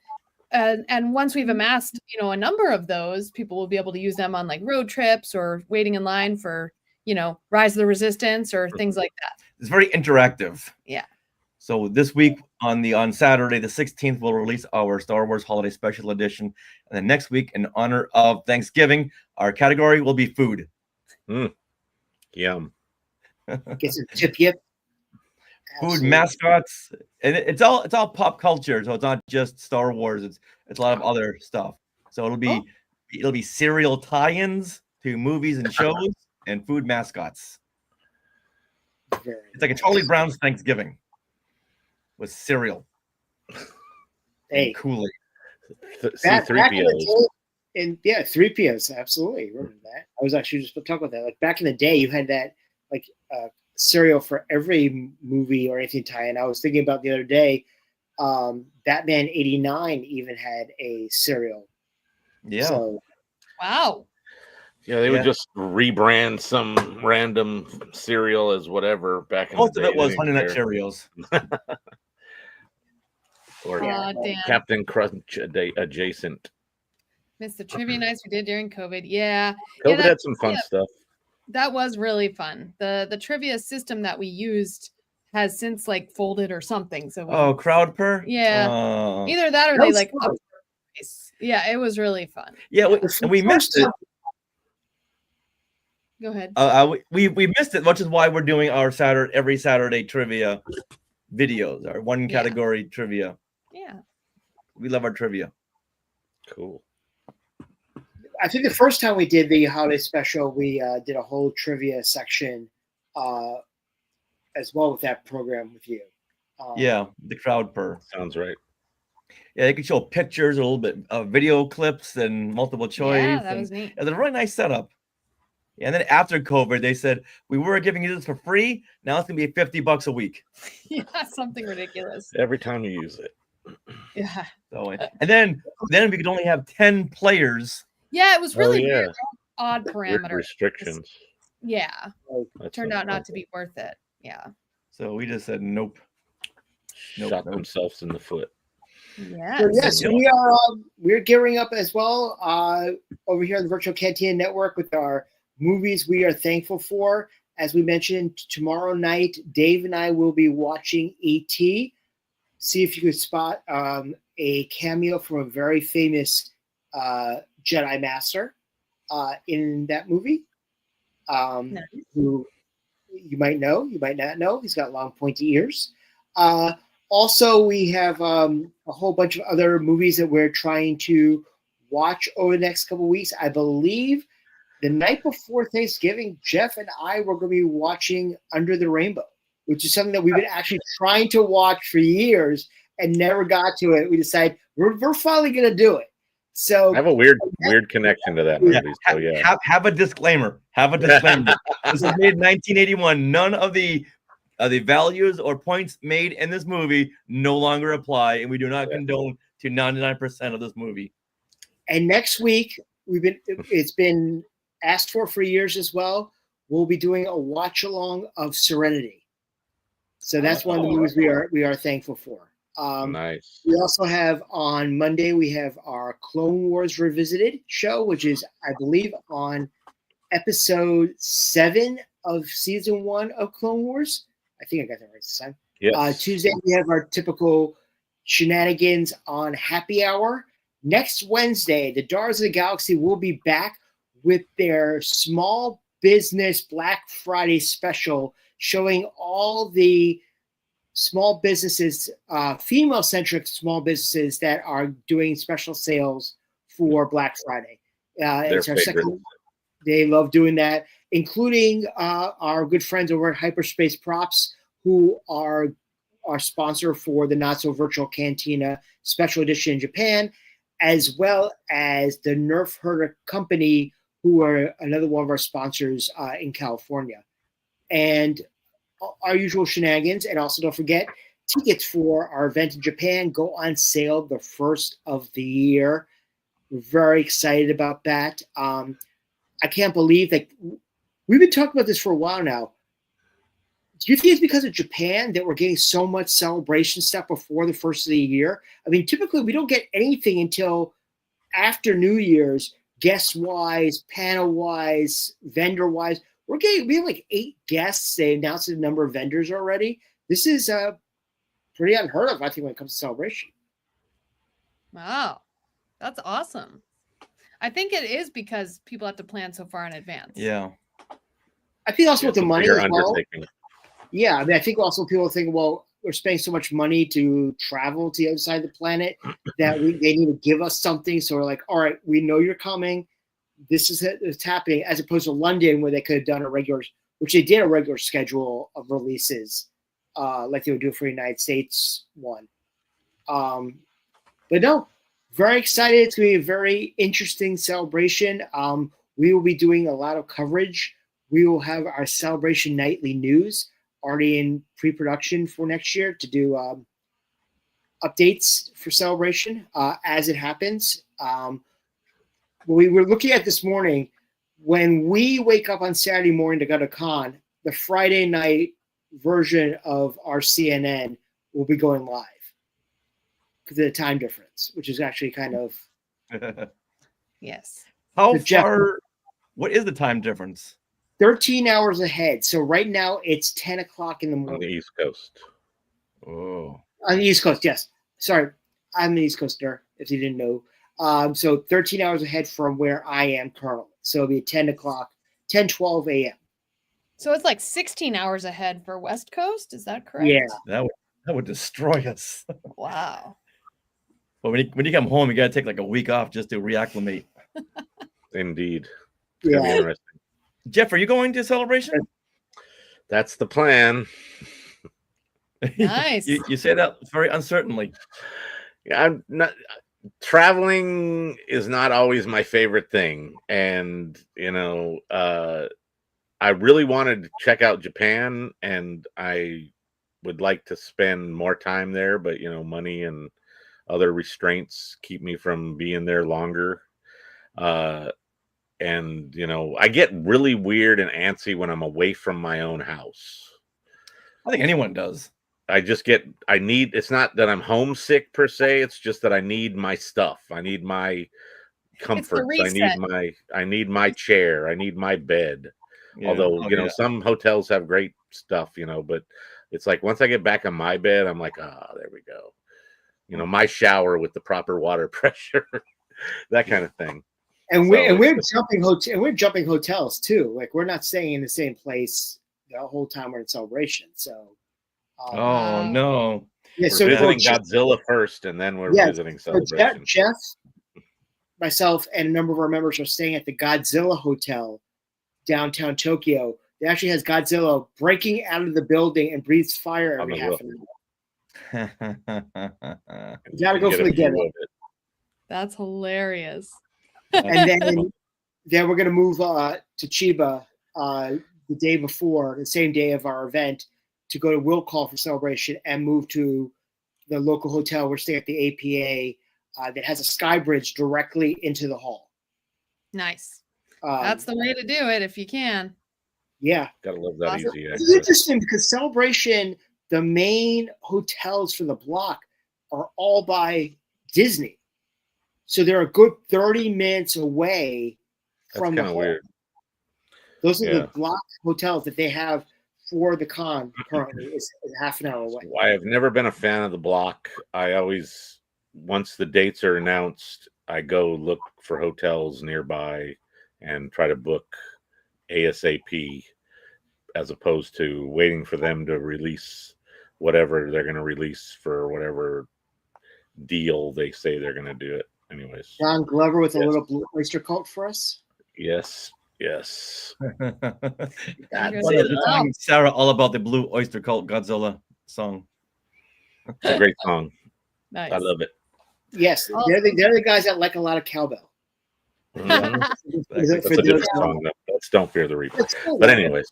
And once we've amassed, a number of those, people will be able to use them on like road trips or waiting in line for, Rise of the Resistance or things like that. It's very interactive. Yeah. So this week on Saturday, the 16th, we'll release our Star Wars Holiday Special Edition. And then next week, in honor of Thanksgiving, our category will be food. Yum. Get some tip. Food mascots, and it's all pop culture, so it's not just Star Wars. It's a lot of other stuff. So it'll be cereal tie-ins to movies and shows and food mascots. It's like a Charlie Brown's Thanksgiving with cereal. Hey, Kool-Aid. C-3POs. And 3POs, absolutely. Remember that? I was actually just talking about that. Like back in the day, you had that like cereal for every movie or anything tie-in. I was thinking about the other day, Batman 89 even had a cereal. Yeah. So, wow. Yeah, they would just rebrand some random cereal as whatever back in Most the of day. it was Honey Nut Cheerios. Or Captain Crunch adjacent. Missed the trivia nights we did during COVID. Yeah. COVID had some fun stuff. That was really fun. The trivia system that we used has since like folded or something. So Oh, crowd per. yeah, either that or That they was like fun. upped the price. Yeah, it was really fun. Yeah, Yeah. and we missed it. Go ahead. We missed it, which is why we're doing our every Saturday trivia videos, our one category trivia. Yeah. We love our trivia. Cool. I think the first time we did the holiday special, we did a whole trivia section as well with that program with you. Yeah, the crowd per. Sounds right. Yeah, they can show pictures, a little bit of video clips, and multiple choice. Yeah, that was neat. It was a really nice setup. And then after COVID, they said we were giving you this for free. Now it's gonna be $50 a week. Yeah, something ridiculous. Every time you use it. Yeah. So and then we could only have 10 players. Yeah, it was really yeah. weird, odd Weird parameter. restrictions. Yeah, That turned sounds out not fun. to be worth it. Yeah. So we just said nope. Shot themselves in the foot. Yeah. So yes, we're gearing up as well over here on the Virtual Cantina Network with our movies we are thankful for. As we mentioned, tomorrow night, Dave and I will be watching E.T. See if you could spot a cameo from a very famous Jedi Master in that movie. Nice. Who you might know, you might not know. He's got long, pointy ears. Also, we have a whole bunch of other movies that we're trying to watch over the next couple of weeks. I believe the night before Thanksgiving, Jeff and I were going to be watching Under the Rainbow, which is something that we've been actually trying to watch for years and never got to it. We decided we're finally going to do it. So I have a weird connection to that movie. So yeah. Have a disclaimer. Have a disclaimer. This was made in 1981. None of the values or points made in this movie no longer apply, and we do not condone to 99% of this movie. And next week, it's been asked for years as well. We'll be doing a watch along of Serenity. So that's one of the movies we are thankful for. Nice. We also have on Monday, we have our Clone Wars Revisited show, which is, I believe, on episode 7 of season 1 of Clone Wars. I think I got that right this time. Yes. Tuesday, we have our typical shenanigans on Happy Hour. Next Wednesday, the Daughters of the Galaxy will be back with their small business Black Friday special, showing all the small businesses, female-centric small businesses that are doing special sales for Black Friday. It's our second. They love doing that, including our good friends over at Hyperspace Props, who are our sponsor for the Not So Virtual Cantina Special Edition in Japan, as well as the Nerf Herder Company, who are another one of our sponsors in California. And our usual shenanigans. And also don't forget, tickets for our event in Japan go on sale the first of the year. We're very excited about that. I can't believe that we've been talking about this for a while now. Do you think it's because of Japan that we're getting so much celebration stuff before the first of the year? I mean, typically we don't get anything until after New Year's, guest-wise, panel-wise, vendor-wise. We have like 8 guests. They announced the number of vendors already. This is pretty unheard of, I think, when it comes to celebration. Wow. That's awesome. I think it is because people have to plan so far in advance. Yeah. I think also with the money as well. Undertaking. Yeah, I mean, I think also people think, well, we're spending so much money to travel to the other side of the planet that they need to give us something. So we're like, all right, we know you're coming. This is it's happening, as opposed to London, where they could have done a regular schedule of releases, like they would do for the United States one. But no, very excited. It's going to be a very interesting celebration. We will be doing a lot of coverage. We will have our Celebration Nightly News already in pre-production for next year to do updates for Celebration as it happens. We were looking at this morning, when we wake up on Saturday morning to go to con, the Friday night version of our CNN will be going live because of the time difference, which is actually kind of Yes. How The Jeff- far? What is the time difference? 13 hours ahead. So right now it's 10 o'clock in the On the morning. East Coast. Oh. On the East Coast, yes. Sorry, I'm an East Coaster, if you didn't know. So 13 hours ahead from where I am currently. So it'll be 10 o'clock, 12 a.m. So it's like 16 hours ahead for West Coast. Is that correct? Yeah. That would destroy us. Wow. But when you come home, you gotta take like a week off just to reacclimate. Indeed. It's gonna be Yeah. interesting. Jeff, are you going to Celebration? That's the plan. Nice. you say that very uncertainly. Yeah, I'm not traveling is not always my favorite thing. And I really wanted to check out Japan, and I would like to spend more time there, but money and other restraints keep me from being there longer. And I get really weird and antsy when I'm away from my own house. I think anyone does. It's not that I'm homesick per se, it's just that I need my stuff. I need my comforts. I need my chair. I need my bed. Yeah. Although, some hotels have great stuff, but it's like once I get back on my bed, I'm like, there we go. My shower with the proper water pressure, that kind of thing. And we're jumping hotels too. Like we're not staying in the same place the whole time we're in Celebration. So oh no. Yeah, we're visiting Godzilla first, and then we're visiting Celebration. Jeff, myself, and a number of our members are staying at the Godzilla Hotel downtown Tokyo. It actually has Godzilla breaking out of the building and breathes fire every half an hour. You gotta go for the get it. That's hilarious. And then we're gonna move to Chiba the day before, the same day of our event, to go to Will Call for Celebration and move to the local hotel. We're staying at the APA that has a sky bridge directly into the hall. Nice. That's the way to do it if you can. Yeah. Gotta love that Awesome. easy It's access. interesting because Celebration, the main hotels for the block are all by Disney. So they're a good 30 minutes away from the That's kind of hall. weird. Those are the block hotels that they have for the con currently is half an hour away. I have never been a fan of the block. I always, once the dates are announced, I go look for hotels nearby and try to book ASAP, as opposed to waiting for them to release whatever they're going to release for whatever deal they say they're going to do it. Anyways, John Glover with a little Blue Oyster Cult for us. yes. Telling Sarah all about the Blue Oyster Cult Godzilla song. It's a great song. Nice. I love it. Yes, they're the guys that like a lot of cowbell. Mhm. That's a different song. That's Don't Fear the Reaper. But anyways,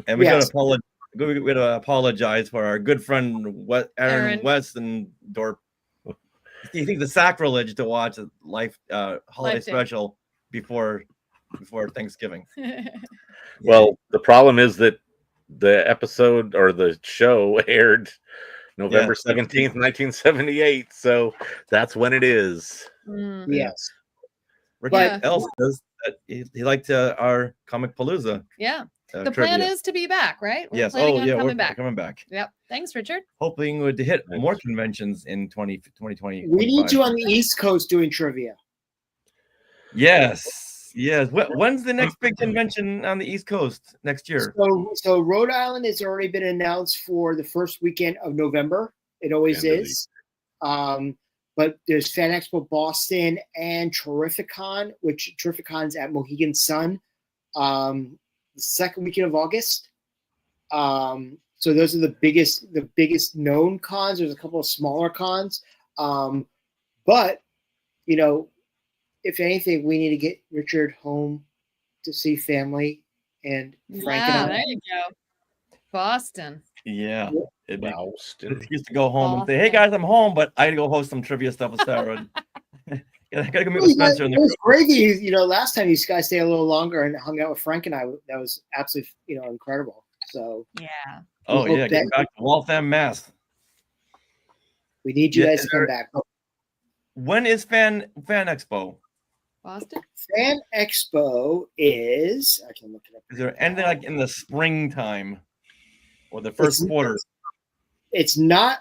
And we gotta apologize for our good friend Aaron Westendorp. He thinks it's sacrilege to watch a holiday special before Thanksgiving. well, the problem is that the episode or the show aired November 17th, 1978. So that's when it is. Yes. Richard Elf says that he liked our Comic Palooza. Yeah. The plan is to be back, right? Yes. We're coming back. Yep. Thanks, Richard. Hoping to hit more conventions in 2020. We need you on the East Coast doing trivia. Yes. When's the next big convention on the East Coast next year? So Rhode Island has already been announced for the first weekend of November. It always is. But there's Fan Expo Boston and Terrificon, which Terrificon's at Mohegan Sun, the second weekend of August. So those are the biggest known cons. There's a couple of smaller cons. But, if anything, we need to get Richard home to see family and Frank and I. There you go. Boston. Yeah. Boston. He used to go home and say, "Hey guys, I'm home, but I got to go host some trivia stuff with Sarah." I got to go meet with Spencer. It was great. Last time you guys stayed a little longer and hung out with Frank and I. That was absolutely, incredible. So yeah. Oh yeah, get back to Waltham, Mass. We need you guys to come back. When is Fan Expo? Boston. Fan Expo is. I can look it up. Is there anything like in the springtime or the first quarter? It's not.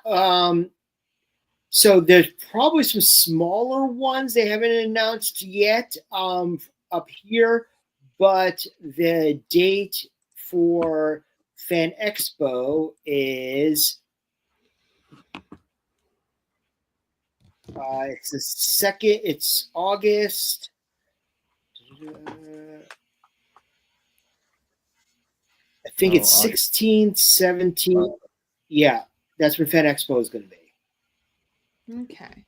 So there's probably some smaller ones they haven't announced yet up here, but the date for Fan Expo is it's the second. It's August. I think it's 16th, 17th. Yeah, that's when Fan Expo is going to be. Okay.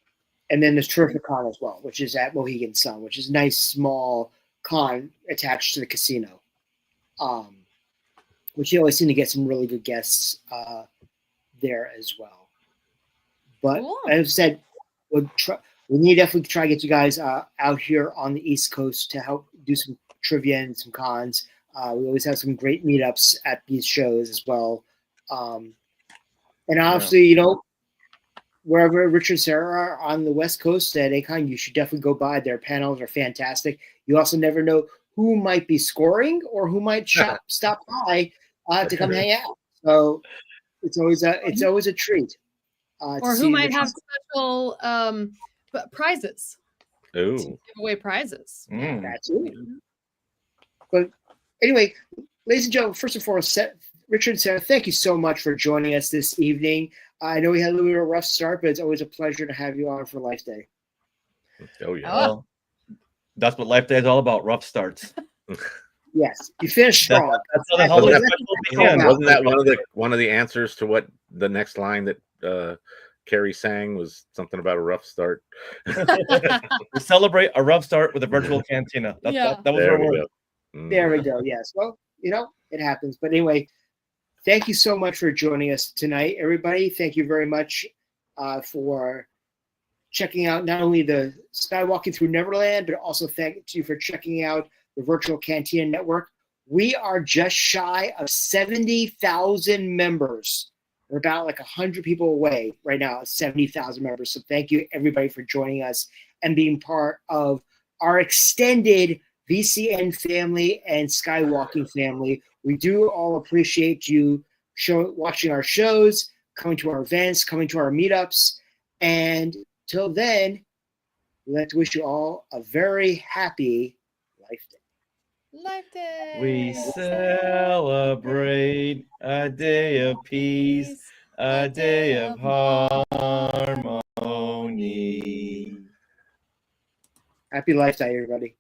And then there's Terrific Con as well, which is at Mohegan Sun, which is a nice small con attached to the casino. Which you always seem to get some really good guests there as well. But Cool. as I said, we need to definitely try to get you guys out here on the East Coast to help do some trivia and some cons. We always have some great meetups at these shows as well. And obviously, you know, wherever Richard and Sarah are on the West Coast at A-Con, you should definitely go by. Their panels are fantastic. You also never know who might be scoring or who might stop by to come hang out. So it's always a treat. Or who might have special prizes. Ooh. Give away prizes. That's it. But anyway, ladies and gentlemen, first and foremost, Richard and Sarah, thank you so much for joining us this evening. I know we had a little bit of a rough start, but it's always a pleasure to have you on for Life Day. Oh yeah. Well, that's what Life Day is all about, rough starts. Yes, you finished strong. That's how the holiday Wasn't special began. Wasn't that one of the answers to what the next line that Carrie sang was something about a rough start? We celebrate a rough start with a virtual cantina. That was There our we word. go. There we go. Yes. Well, you know, it happens. But anyway, thank you so much for joining us tonight, everybody. Thank you very much for checking out not only the Skywalking Through Neverland, but also thank you for checking out the Virtual Cantina Network. We are just shy of 70,000 members. We're about like 100 people away right now, 70,000 members. So thank you, everybody, for joining us and being part of our extended VCN family and Skywalking family. We do all appreciate you watching our shows, coming to our events, coming to our meetups. And till then, we'd like to wish you all a very happy Life Day. Life Day. We celebrate a day of peace, a day of harmony. Happy Life Day, everybody.